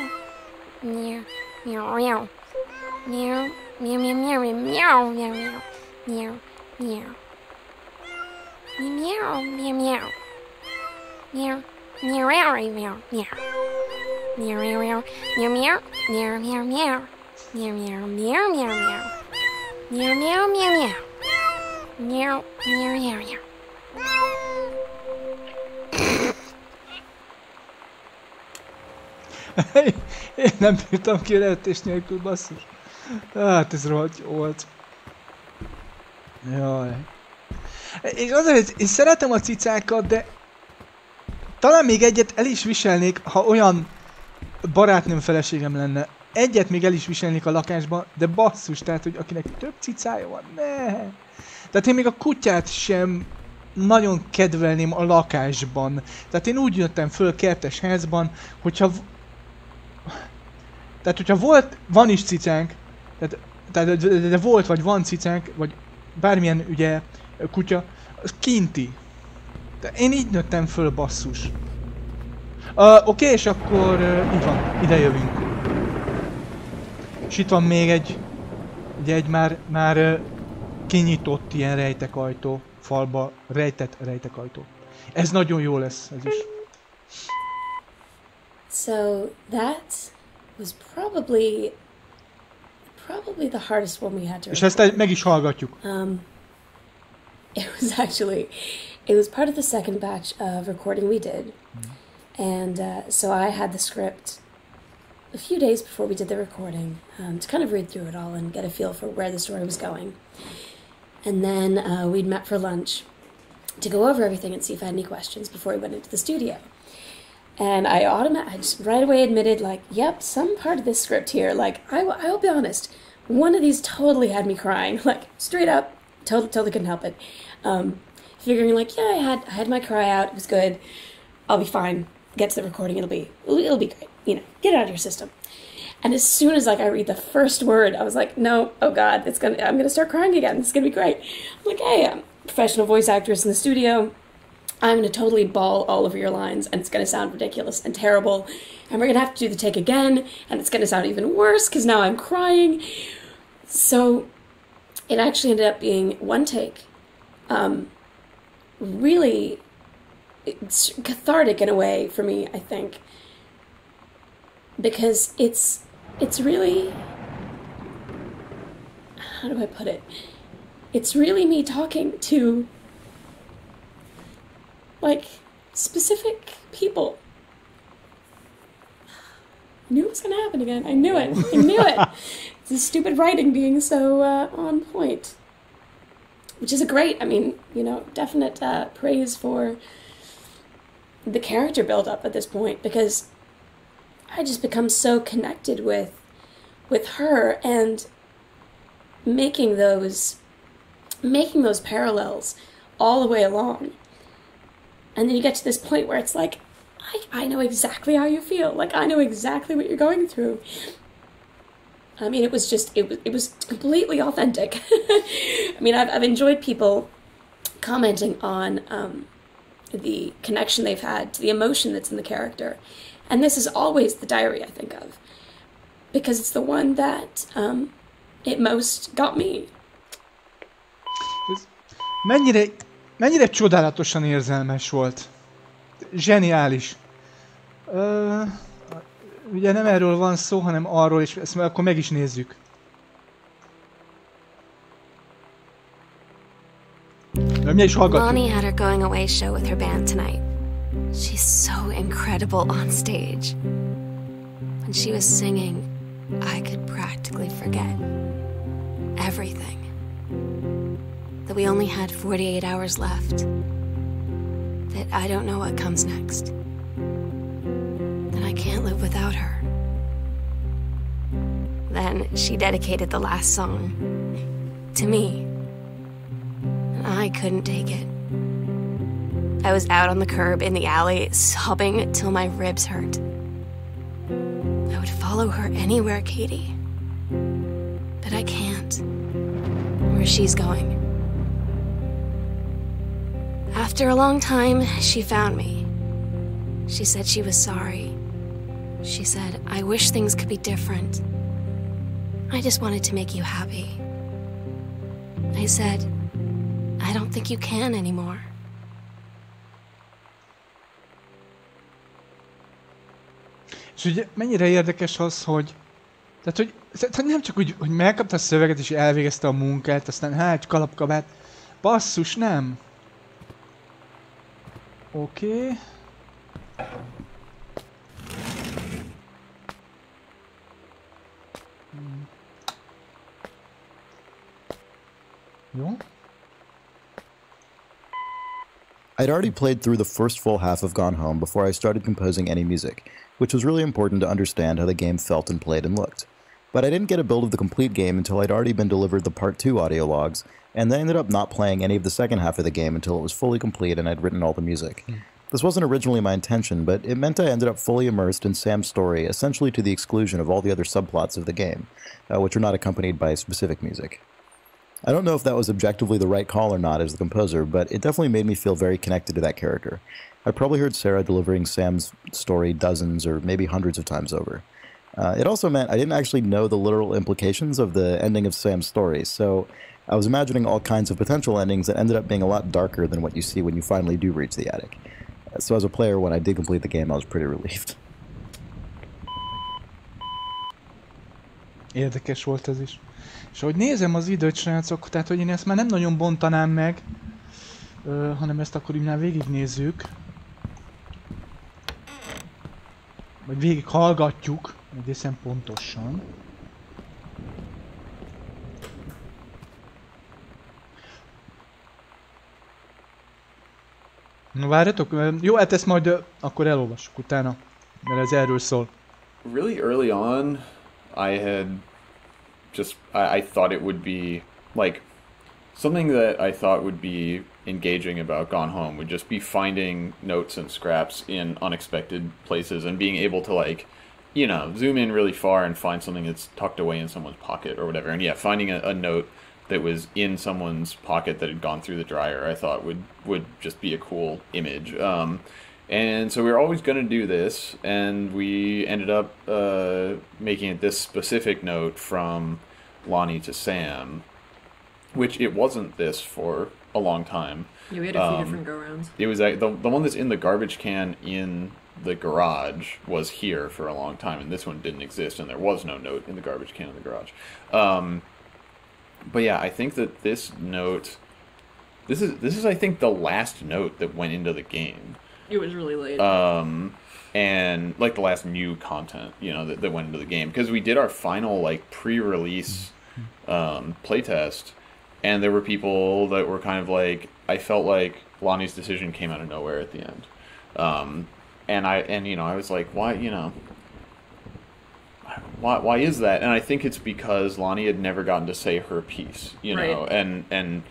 Meow meow meow. Meow meow meow meow meow meow meow. Meow meow. Meow meow meow. Meow meow meow meow meow. Meow meow meow meow meow meow meow meow. Meow meow meow meow meow. Meow meow meow meow. Meow meow meow meow. Én nem bírtam ki lehetés nélkül, basszus. Hát ez rohadt jó volt. Jaj. És azért, én szeretem a cicákat, de talán még egyet el is viselnék, ha olyan barátnőm, feleségem lenne. Egyet még el is viselnék a lakásban, de basszus, tehát, hogy akinek több cicája van, ne. Tehát én még a kutyát sem nagyon kedvelném a lakásban. Tehát én úgy jöttem föl kertes házban, hogyha van is cicánk, de volt vagy van cicánk, vagy bármilyen ugye kutya, az kinti. De én így nőttem föl, basszus. Oké, és akkor így van, ide jövünk. És itt van még egy már kinyitott ilyen rejtekajtó, falba rejtett rejtekajtó. Ez nagyon jó lesz, ez is. So that was probably the hardest one we had to record. És ezt meg is hallgatjuk. It was part of the second batch of recording we did. And so I had the script a few days before we did the recording to kind of read through it all and get a feel for where the story was going. And then we'd met for lunch to go over everything and see if I had any questions before we went into the studio. And I just right away admitted, like, yep, some part of this script here, like, I'll be honest, one of these totally had me crying, like, straight up, totally couldn't help it. Figuring, like, yeah, I had my cry out, it was good, I'll be fine, get to the recording, it'll be great, you know, get it out of your system. And as soon as, like, I read the first word, I was like, no, oh God, I'm gonna start crying again, it's gonna be great. I'm like, hey, I'm a professional voice actress in the studio, I'm going to totally bawl all over your lines, and it's going to sound ridiculous and terrible, and we're going to have to do the take again, and it's going to sound even worse, because now I'm crying. So, it actually ended up being one take. Really, it's cathartic in a way for me, I think. Because it's really... How do I put it? It's really me talking to... like, specific people. I knew it was going to happen again. I knew it. It's the stupid writing being so on point. Which is definite praise for the character build-up at this point, because I just become so connected with her, and making those parallels all the way along. And then you get to this point where it's like, I know exactly how you feel. Like, I know exactly what you're going through. I mean, it was completely authentic. I mean, I've enjoyed people commenting on the connection they've had to the emotion that's in the character. And this is always the diary I think of, because it's the one that it most got me. Mennyire csodálatosan érzelmes volt. Zseniális. Ugye nem erről van szó, hanem arról, és ezt akkor meg is nézzük. Lonnie had her going away show with her band tonight. She's so incredible on stage. When she was singing, I could practically forget everything. That we only had 48 hours left. That I don't know what comes next. That I can't live without her. Then she dedicated the last song to me. And I couldn't take it. I was out on the curb in the alley, sobbing till my ribs hurt. I would follow her anywhere, Katie. But I can't. Where she's going. After a long time, she found me. She said she was sorry. She said, I wish things could be different. I just wanted to make you happy. I said, I don't think you can anymore. És ugye mennyire érdekes az, hogy nem csak úgy, hogy megkapta a szöveget és elvégezte a munkát, aztán hát kalapkabát. Basszus, nem. Oké. Jó. I'd already played through the first full half of Gone Home before I started composing any music, which was really important to understand how the game felt and played and looked. But I didn't get a build of the complete game until I'd already been delivered the Part 2 audio logs, and then ended up not playing any of the second half of the game until it was fully complete and I'd written all the music. This wasn't originally my intention, but it meant I ended up fully immersed in Sam's story, essentially to the exclusion of all the other subplots of the game, which were not accompanied by specific music. I don't know if that was objectively the right call or not as the composer, but it definitely made me feel very connected to that character. I probably heard Sarah delivering Sam's story dozens or maybe hundreds of times over. It also meant I didn't actually know the literal implications of the ending of Sam's story, so I was imagining all kinds of potential endings that ended up being a lot darker than what you see when you finally do reach the attic. So as a player, when I did complete the game, I was pretty relieved. Érdekes volt ez is. És ahogy nézem az időt, srácok, tehát hogy én ezt már nem nagyon bontanám meg, hanem ezt akkor innen végignézzük. Vagy végig hallgatjuk, egészen pontosan. Na várjatok, jó, hát ezt majd akkor elolvassuk utána, mert ez erről szól. Really early on, I thought it would be, like, something that I thought would be engaging about Gone Home would just be finding notes and scraps in unexpected places and being able to, like, you know, zoom in really far and find something that's tucked away in someone's pocket or whatever. And yeah, finding a note that was in someone's pocket that had gone through the dryer, I thought would just be a cool image. And so we were always going to do this, and we ended up making it this specific note from Lonnie to Sam, which it wasn't this for a long time. Yeah, we had a few different go-rounds. It was the one that's in the garbage can in the garage was here for a long time, and this one didn't exist, and there was no note in the garbage can in the garage. But yeah, I think that this note, this is I think the last note that went into the game. It was really late. And like the last new content, you know, that went into the game, because we did our final like pre-release playtest, and there were people that were kind of like, I felt like Lonnie's decision came out of nowhere at the end, and you know, I was like, why, you know, why is that? And I think it's because Lonnie had never gotten to say her piece, you know, and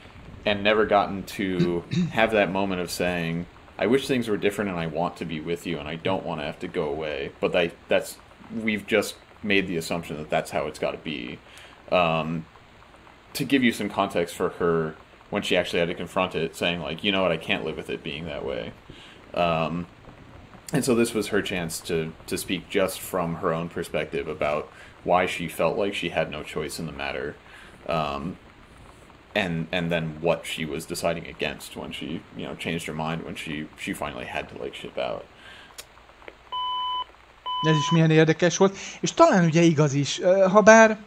never gotten to have that moment of saying, I wish things were different and I want to be with you and I don't want to have to go away. But we've just made the assumption that that's how it's got to be. To give you some context for her, when she actually had to confront it, saying like, you know what, I can't live with it being that way. And so this was her chance to speak just from her own perspective about why she felt like she had no choice in the matter. And then what she was deciding against when she, you know, changed her mind when she finally had to like ship out. Ez is milyen érdekes volt, és talán ugye igaz is, habár,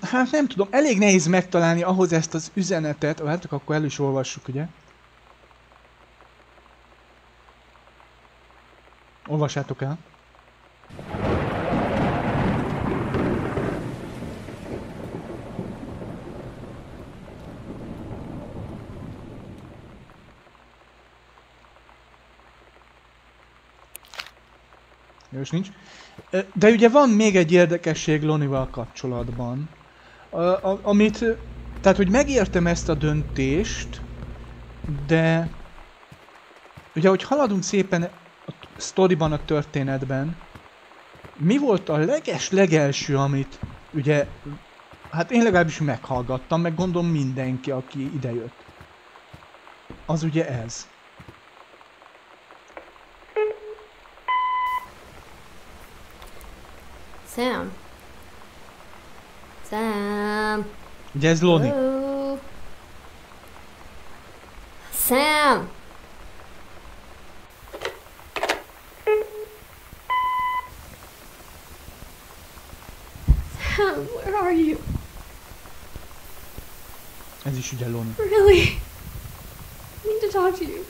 hát nem tudom, elég nehéz megtalálni ahhoz ezt az üzenetet, hát akkor el is olvassuk, ugye? Olvassátok el. Jó, nincs. De ugye van még egy érdekesség Lonnie-val kapcsolatban, tehát hogy megértem ezt a döntést, de ugye, hogy haladunk szépen a sztoriban, a történetben, mi volt a legelső, amit ugye, hát én legalábbis meghallgattam, meg gondolom mindenki, aki idejött. Az ugye ez. Sam. Ugye ez Lonnie. Hello. Sam. Sam, where are you? Ez is ugye Lonnie. Really? I need to talk to you.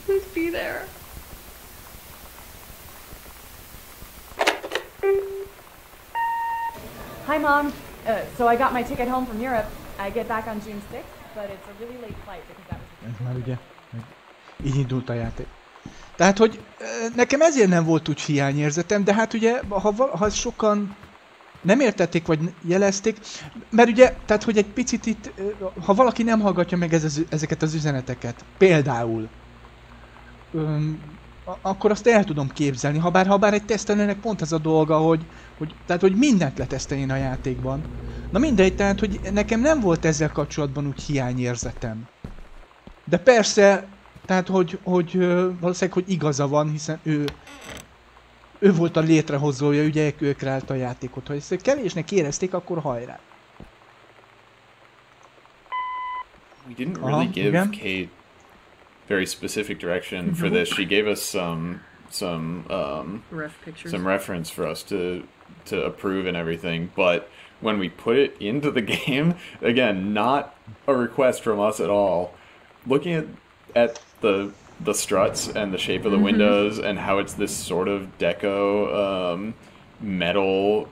Please be there. Hi, Mom. So I got my ticket home from Europe. I get back on June 6th, but it's a really late flight because that was... Ez már ugye, így indult a játék. Tehát, hogy nekem ezért nem volt úgy hiányérzetem, de hát ugye, ha sokan nem értették, vagy jelezték, mert ugye, tehát, hogy egy picit itt, ha valaki nem hallgatja meg ezeket az üzeneteket, például, akkor azt el tudom képzelni, habár egy tesztelőnek pont ez a dolga, hogy mindent leteszteljen a játékban. Na mindegy, tehát, hogy nekem nem volt ezzel kapcsolatban úgy hiányérzetem. De persze, tehát, hogy valószínűleg, hogy igaza van, hiszen ő volt a létrehozója, ugye ő kreálta a játékot. Ha ezt kevésnek érezték, akkor hajrá. We didn't really give Kate very specific direction for this. She gave us some reference for us to approve and everything, but when we put it into the game, again, not a request from us at all. Looking at the struts and the shape of the windows and how it's this sort of deco metal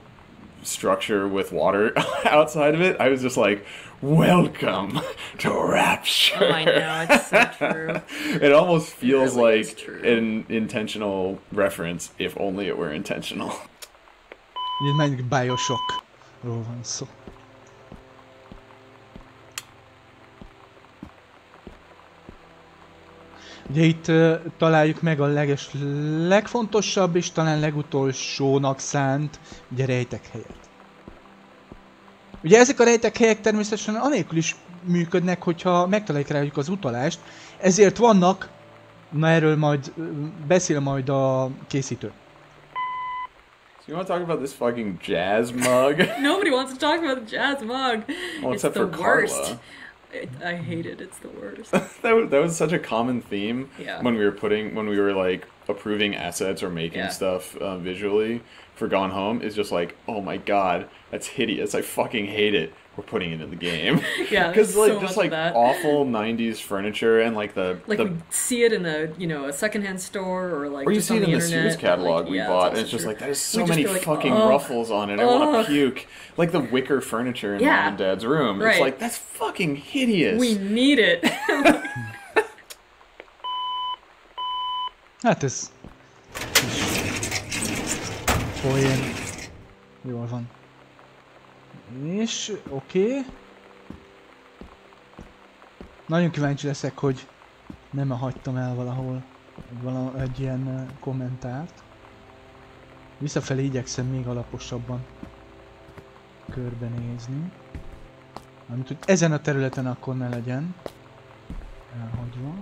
structure with water outside of it, I was just like, welcome to Rapture. Oh, I know, it's so true. It almost feels really like an intentional reference, if only it were intentional. Ugye melyik Bioshockról van szó. Ugye itt találjuk meg a legfontosabb és talán legutolsónak szánt ugye rejtekhelyet. Ugye ezek a rejtekhelyek természetesen anélkül is működnek, hogyha megtaláljuk rájuk az utalást, ezért vannak, na erről majd beszél majd a készítő. You want to talk about this fucking jazz mug? Nobody wants to talk about the jazz mug. Well, it's except the for worst. Carla. I hate it. It's the worst. that was such a common theme Yeah. when we were like approving assets or making stuff visually for Gone Home. Is just like, oh my god, that's hideous. I fucking hate it. We're putting it in the game. Yeah, because like so just much like of that. awful '90s furniture and like we see it in a secondhand store or like or you just see on it the in the internet. Sears catalog like, we yeah, bought, it's and it's just true. like there's so We just many be like, fucking oh, ruffles on it. I want to puke. Like the wicker furniture in Mom and Dad's room. Right. It's like that's fucking hideous. We need it. Hát ez Poén. Jól van. És oké. Nagyon kíváncsi leszek, hogy nem hagytam el valahol egy ilyen kommentárt. Visszafelé igyekszem még alaposabban körbenézni. Amit, hogy ezen a területen akkor ne legyen elhagyva.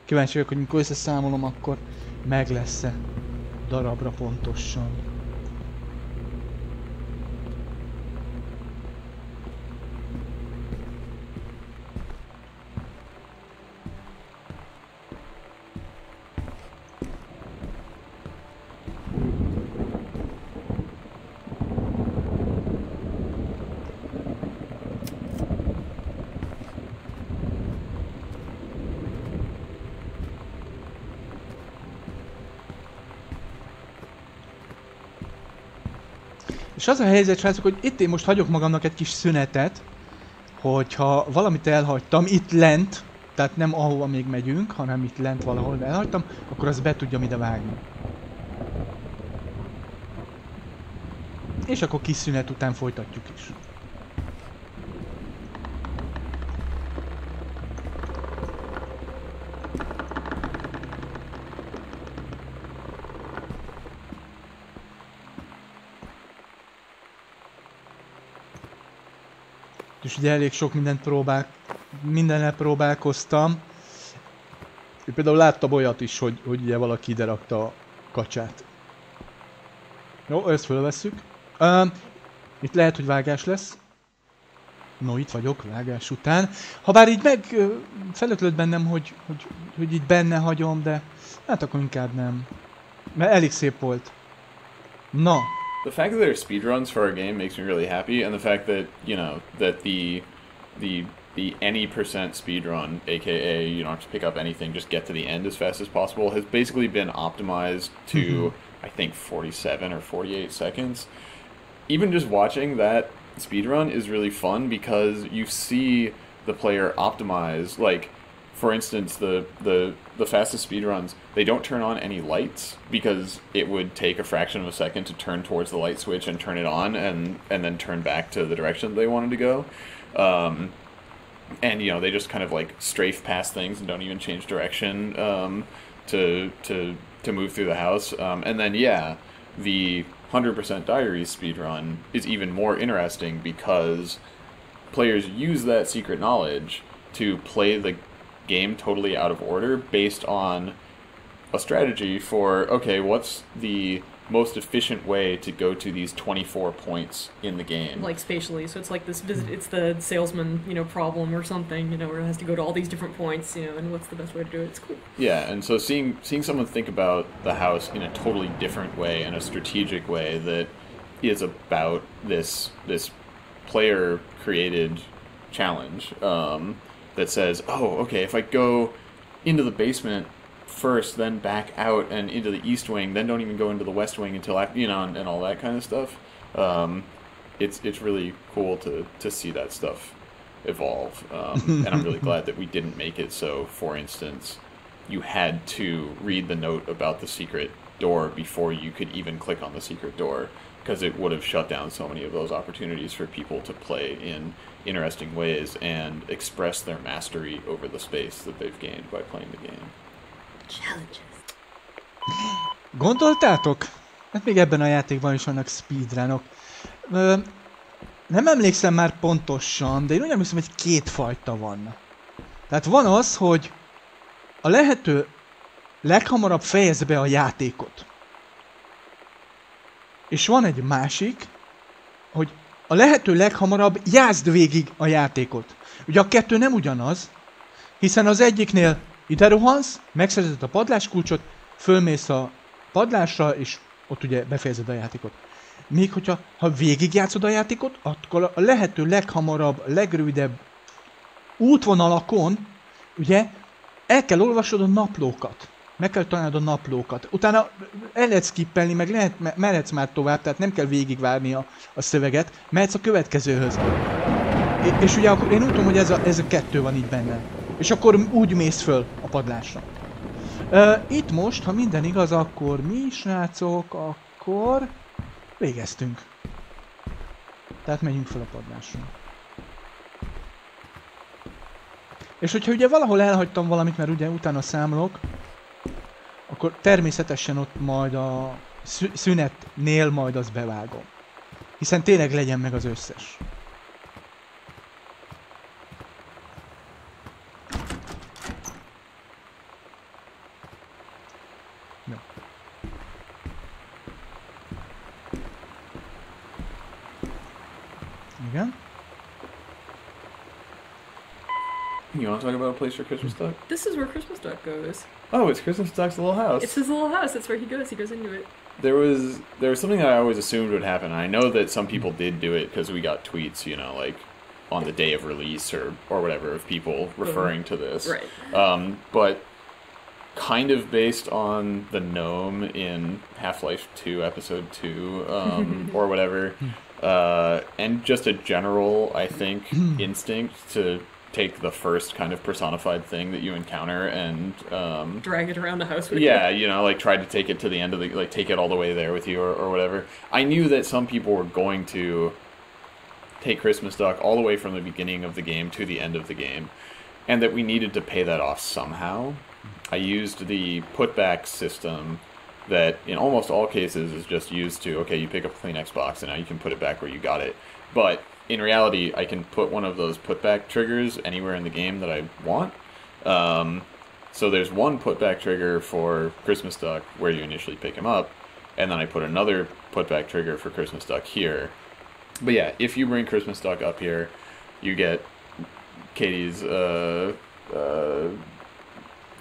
Kíváncsi vagyok, hogy mikor összeszámolom, akkor meg lesz-e darabra pontosan. És az a helyzet, srácok, hogy itt én most hagyok magamnak egy kis szünetet, hogyha valamit elhagytam itt lent, tehát nem ahova még megyünk, hanem itt lent valahol elhagytam, akkor az be tudjam ide vágni. És akkor kis szünet után folytatjuk is. És ugye elég sok mindennel próbálkoztam. Én például láttam olyat is, hogy ugye valaki ide rakta a kacsát. Jó, ezt fölvesszük. Itt lehet, hogy vágás lesz. No, itt vagyok, vágás után. Habár így felötlött bennem, hogy így benne hagyom, de hát akkor inkább nem. Mert elég szép volt. Na. The fact that there's speedruns for our game makes me really happy, and the fact that, you know, that the any % speedrun, aka you don't have to pick up anything, just get to the end as fast as possible, has basically been optimized to, I think, 47 or 48 seconds. Even just watching that speedrun is really fun because you see the player optimize, like, for instance, the fastest speedruns, they don't turn on any lights because it would take a fraction of a second to turn towards the light switch and turn it on and then turn back to the direction they wanted to go. And, you know, they just kind of like strafe past things and don't even change direction to move through the house. And then, yeah, the 100% Diaries speedrun is even more interesting because players use that secret knowledge to play the game totally out of order based on a strategy for, okay, what's the most efficient way to go to these 24 points in the game? Like spatially, so it's like this it's the salesman, you know, problem or something, you know, where it has to go to all these different points, you know, and what's the best way to do it. It's cool. Yeah, and so seeing someone think about the house in a totally different way, in a strategic way that is about this player created challenge, that says, oh, okay, if I go into the basement first, then back out and into the east wing, then don't even go into the west wing until after, you know, and all that kind of stuff. It's really cool to see that stuff evolve, and I'm really glad that we didn't make it so, for instance, you had to read the note about the secret door before you could even click on the secret door, because it would have shut down so many of those opportunities for people to play in interesting ways and express their mastery over the space that they've gained by playing the game. Challenges. Gondoltátok? Hát még ebben a játékban is vannak speedrunok. Nem emlékszem már pontosan, de én úgy emlékszem, hogy két fajta van. Tehát van az, hogy a lehető leghamarabb fejezd be a játékot. És van egy másik, hogy a lehető leghamarabb játszd végig a játékot. Ugye a kettő nem ugyanaz, hiszen az egyiknél ide rohansz, megszerzed a padláskulcsot, fölmész a padlásra, és ott ugye befejezed a játékot. Még hogyha végigjátszod a játékot, akkor a lehető leghamarabb, legrövidebb útvonalakon, ugye, el kell olvasod a naplókat. Meg kell találnod a naplókat. Utána el lehet skippelni, meg mehetsz már tovább, tehát nem kell végigvárni a szöveget, mehetsz a következőhöz. És ugye akkor én úgy tudom, hogy ez a kettő van így benne. És akkor úgy mész föl a padlásra. Itt most, ha minden igaz, akkor mi, srácok, akkor végeztünk. Tehát megyünk fel a padlásra. És hogyha ugye valahol elhagytam valamit, mert ugye utána számolok, akkor természetesen ott majd a szünetnél majd azt bevágom. Hiszen tényleg legyen meg az összes. Jó. Igen. You want to talk about a place for Christmas duck? This is where Christmas duck goes. Oh, it's Christmas duck's little house. It's his little house. That's where he goes. He goes into it. There was something that I always assumed would happen. I know that some people did do it because we got tweets, you know, like on the day of release or whatever, of people referring to this. Right. But kind of based on the gnome in Half-Life 2 Episode 2 or whatever, and just a general, I think, instinct to take the first kind of personified thing that you encounter and drag it around the house with you. Yeah, you know, like try to take it to the end of the, like take it all the way there with you or whatever. I knew that some people were going to take Christmas Duck all the way from the beginning of the game to the end of the game, and that we needed to pay that off somehow. I used the putback system that in almost all cases is just used to, okay, you pick up a clean Xbox and now you can put it back where you got it. But in reality, I can put one of those putback triggers anywhere in the game that I want. So there's one putback trigger for Christmas Duck where you initially pick him up, and then I put another putback trigger for Christmas Duck here. But yeah, if you bring Christmas Duck up here, you get Katie's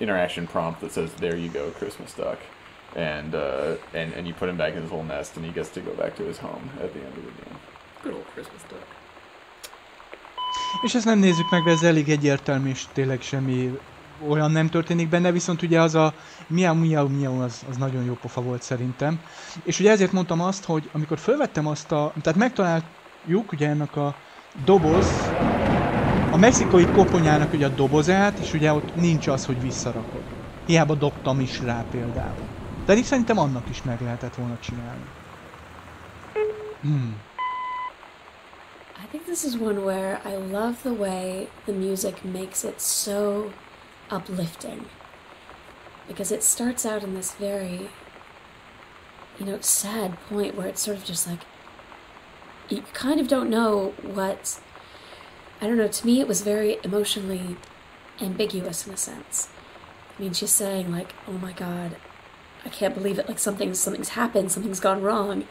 interaction prompt that says, "There you go, Christmas Duck," and you put him back in his little nest, and he gets to go back to his home at the end of the game. Good old Christmas Duck. És ezt nem nézzük meg, ez elég egyértelmű, és tényleg semmi olyan nem történik benne, viszont ugye az a miau az nagyon jó pofa volt szerintem. És ugye ezért mondtam azt, hogy amikor fölvettem azt tehát megtaláljuk ugye ennek a a mexikai koponyának ugye a dobozát, és ugye ott nincs az, hogy visszarakod. Hiába dobtam is rá például. De így szerintem annak is meg lehetett volna csinálni. I think this is one where I love the way the music makes it so uplifting. Because it starts out in this very, sad point where it's sort of just like, you kind of don't know what, I don't know, to me it was very emotionally ambiguous in a sense. I mean, she's saying like, oh my God, I can't believe it, like something's happened, something's gone wrong.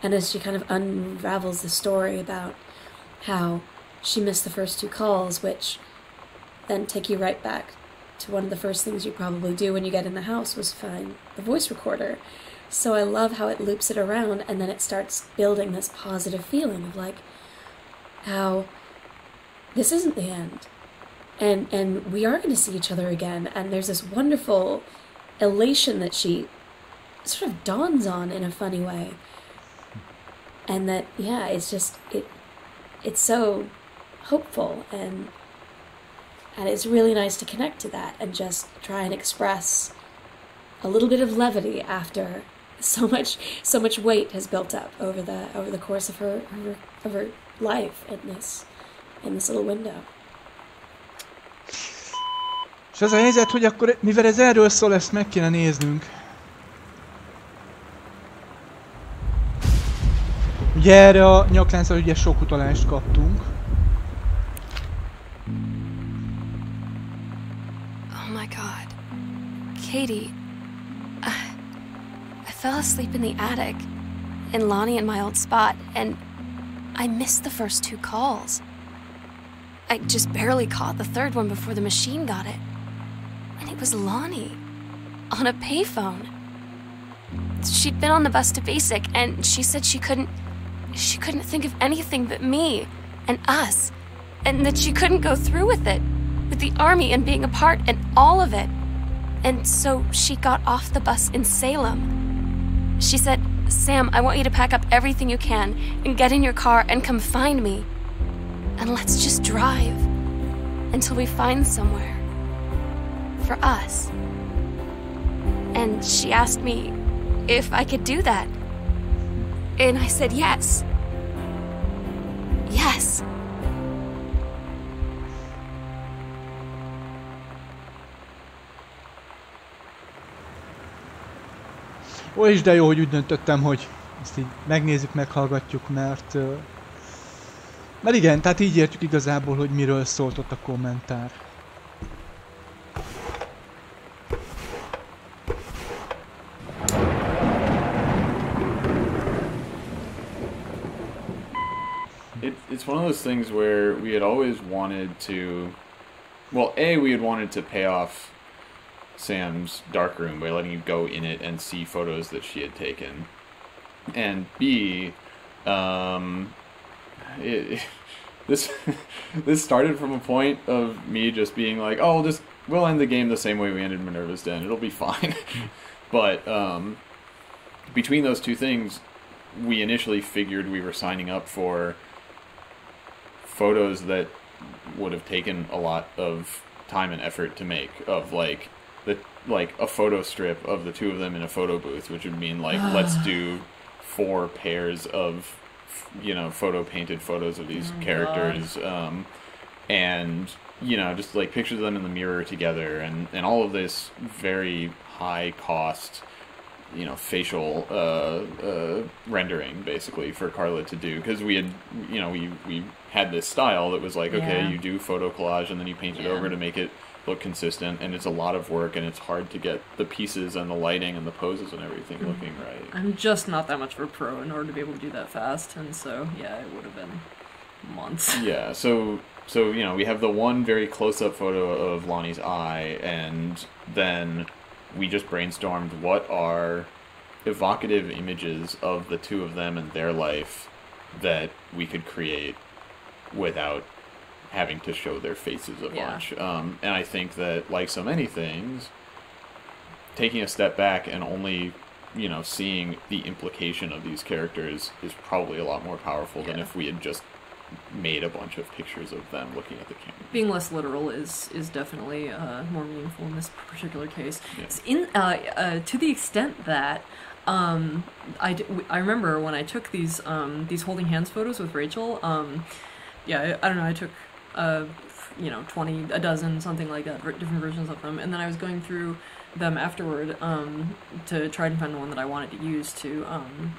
And as she kind of unravels the story about how she missed the first 2 calls, which then take you right back to one of the first things you probably do when you get in the house was find the voice recorder. So I love how it loops it around, and then it starts building this positive feeling of like how this isn't the end. And we are going to see each other again, and there's this wonderful elation that she sort of dawns on in a funny way. And that, yeah, it's just, it's so hopeful, and it's really nice to connect to that and just try and express a little bit of levity after so much weight has built up over the course of her life in this little window. És az a helyzet, hogy akkor, mivel ez erről szól, ezt meg kéne néznünk. Ugye erre a nyakláncra ugye sok utalást kaptunk. Oh my God. Katie, I fell asleep in the attic, in Lonnie and my old spot, and I missed the first 2 calls. I just barely caught the 3rd one before the machine got it. And it was Lonnie, on a payphone. She'd been on the bus to Basic, and she said she couldn't think of anything but me and us, and that she couldn't go through with it, with the army and being apart and all of it. And so she got off the bus in Salem. She said, "Sam, I want you to pack up everything you can and get in your car and come find me. And let's just drive until we find somewhere for us." And she asked me if I could do that. And I said yes. Yes. Ó, és de jó, hogy úgy döntöttem, hogy ezt így megnézzük, meghallgatjuk, mert igen, tehát így értjük igazából, hogy miről szólt ott a kommentár. It's one of those things where we had always wanted to, well, we had wanted to pay off Sam's darkroom by letting you go in it and see photos that she had taken, and B, this started from a point of me just being like, oh, we'll end the game the same way we ended Minerva's Den, it'll be fine. But between those two things, we initially figured we were signing up for photos that would have taken a lot of time and effort to make, of like a photo strip of the two of them in a photo booth, which would mean like let's do 4 pairs of photo painted photos of these characters, and just like pictures of them in the mirror together, and all of this very high cost facial rendering basically for Carla to do, because we had we had this style that was like, okay, you do photo collage and then you paint it over to make it look consistent, and it's a lot of work, and it's hard to get the pieces and the lighting and the poses and everything looking right. I'm just not that much of a pro in order to be able to do that fast, and so it would have been months. Yeah, so we have the one very close-up photo of Lonnie's eye, and then we just brainstormed what are evocative images of the two of them and their life that we could create without having to show their faces a bunch. And I think that, like so many things, taking a step back and only, seeing the implication of these characters is probably a lot more powerful than if we had just made a bunch of pictures of them looking at the camera. Being less literal is definitely more meaningful in this particular case. To the extent that I remember when I took these holding hands photos with Rachel. I don't know. I took 20, a dozen, something like that, different versions of them, and then I was going through them afterward to try and find the one that I wanted to use to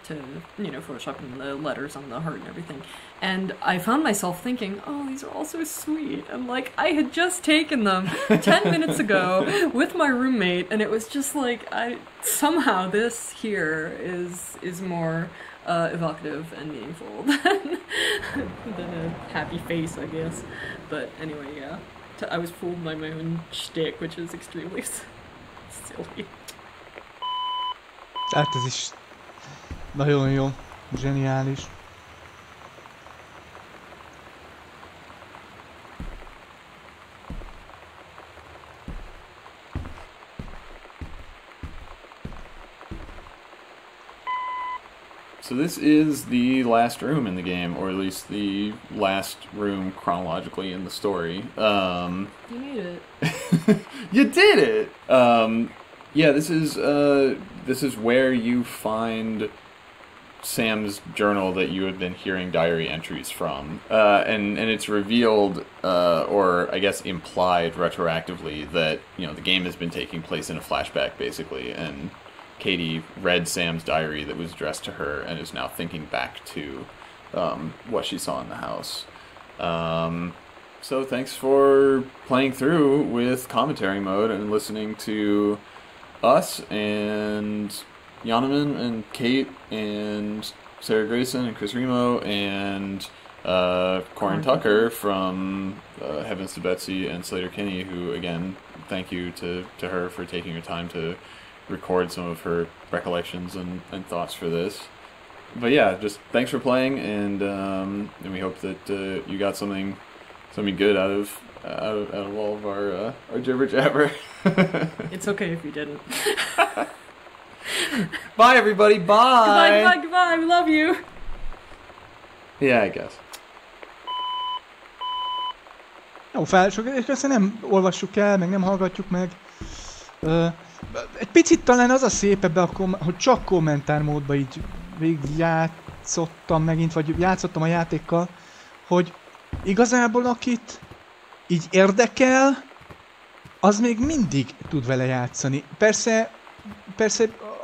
Photoshop in the letters on the heart and everything. And I found myself thinking, oh, these are all so sweet. And like, I had just taken them 10 minutes ago with my roommate, and it was just like, somehow this here is more evocative and meaningful than a happy face, I guess. But anyway, I was fooled by my own shtick, which is extremely silly. Hát ez is nagyon jó, zseniális. So this is the last room in the game, or at least the last room chronologically in the story. You made it. You did it! This is where you find Sam's journal that you had been hearing diary entries from. And it's revealed, or I guess implied retroactively, that, the game has been taking place in a flashback, basically, and Katie read Sam's diary that was addressed to her and is now thinking back to what she saw in the house. So thanks for playing through with commentary mode and listening to us and Yonaman and Kate and Sarah Grayson and Chris Remo and Corin Tucker from Heavens to Betsy and Slater Kinney, who, again, thank you to her for taking her time to record some of her recollections and thoughts for this. But yeah, just thanks for playing, and we hope that you got something good out of all of our jibber jabber. It's okay if you didn't. Bye everybody, bye! Goodbye, we love you! Yeah, I guess. Jó, és ezt nem olvassuk el, meg nem hallgatjuk meg. egy picit talán az a szép ebbe, hogy csak kommentármódban így végigjátszottam megint, vagy játszottam a játékkal, hogy igazából akit így érdekel, az még mindig tud vele játszani. Persze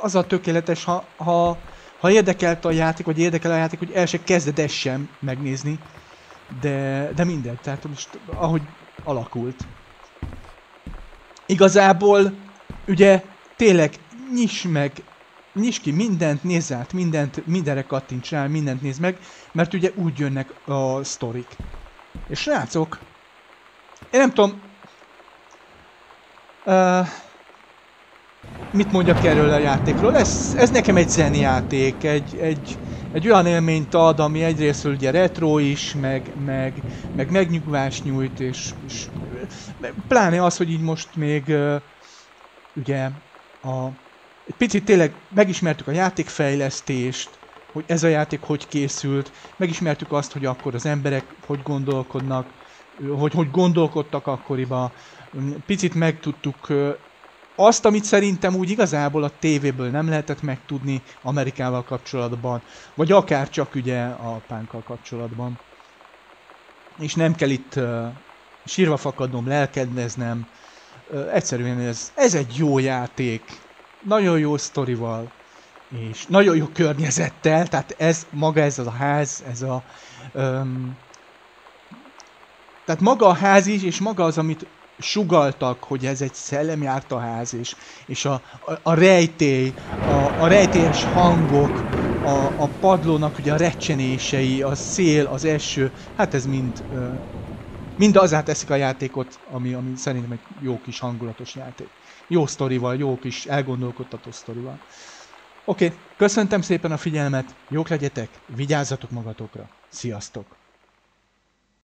az a tökéletes, ha érdekelte a játék, vagy érdekel a játék, hogy el se kezded ezt sem megnézni. De mindegy, tehát most ahogy alakult. Igazából, ugye tényleg nyisd ki mindent, nézz át mindenre kattints rá, mindent nézd meg, mert ugye úgy jönnek a sztorik. És srácok, én nem tudom, mit mondjak erről a játékról. Ez nekem egy zenjáték, egy olyan élményt ad, ami egyrésztről ugye retro is, meg megnyugvást nyújt, és pláne az, hogy így most még ugye egy picit tényleg megismertük a játékfejlesztést, hogy ez a játék hogy készült, megismertük azt, hogy akkor az emberek hogy gondolkodnak, hogy gondolkodtak akkoriban, picit megtudtuk azt, amit szerintem úgy igazából a tévéből nem lehetett megtudni Amerikával kapcsolatban, vagy akár csak ugye a pánkkal kapcsolatban. És nem kell itt sírva fakadnom, lelkedeznem, egyszerűen ez egy jó játék, nagyon jó sztorival, és nagyon jó környezettel, tehát ez a ház, tehát maga a ház is, és maga az, amit sugalltak, hogy ez egy szellemjártaház, és a rejtély, a rejtélyes hangok, a padlónak ugye a recsenései, a szél, az eső, hát ez mind azzá teszik a játékot, ami szerintem egy jó kis hangulatos játék. Jó sztorival, jó kis elgondolkodtató sztorival. Oké, köszöntem szépen a figyelmet, jók legyetek, vigyázzatok magatokra, sziasztok!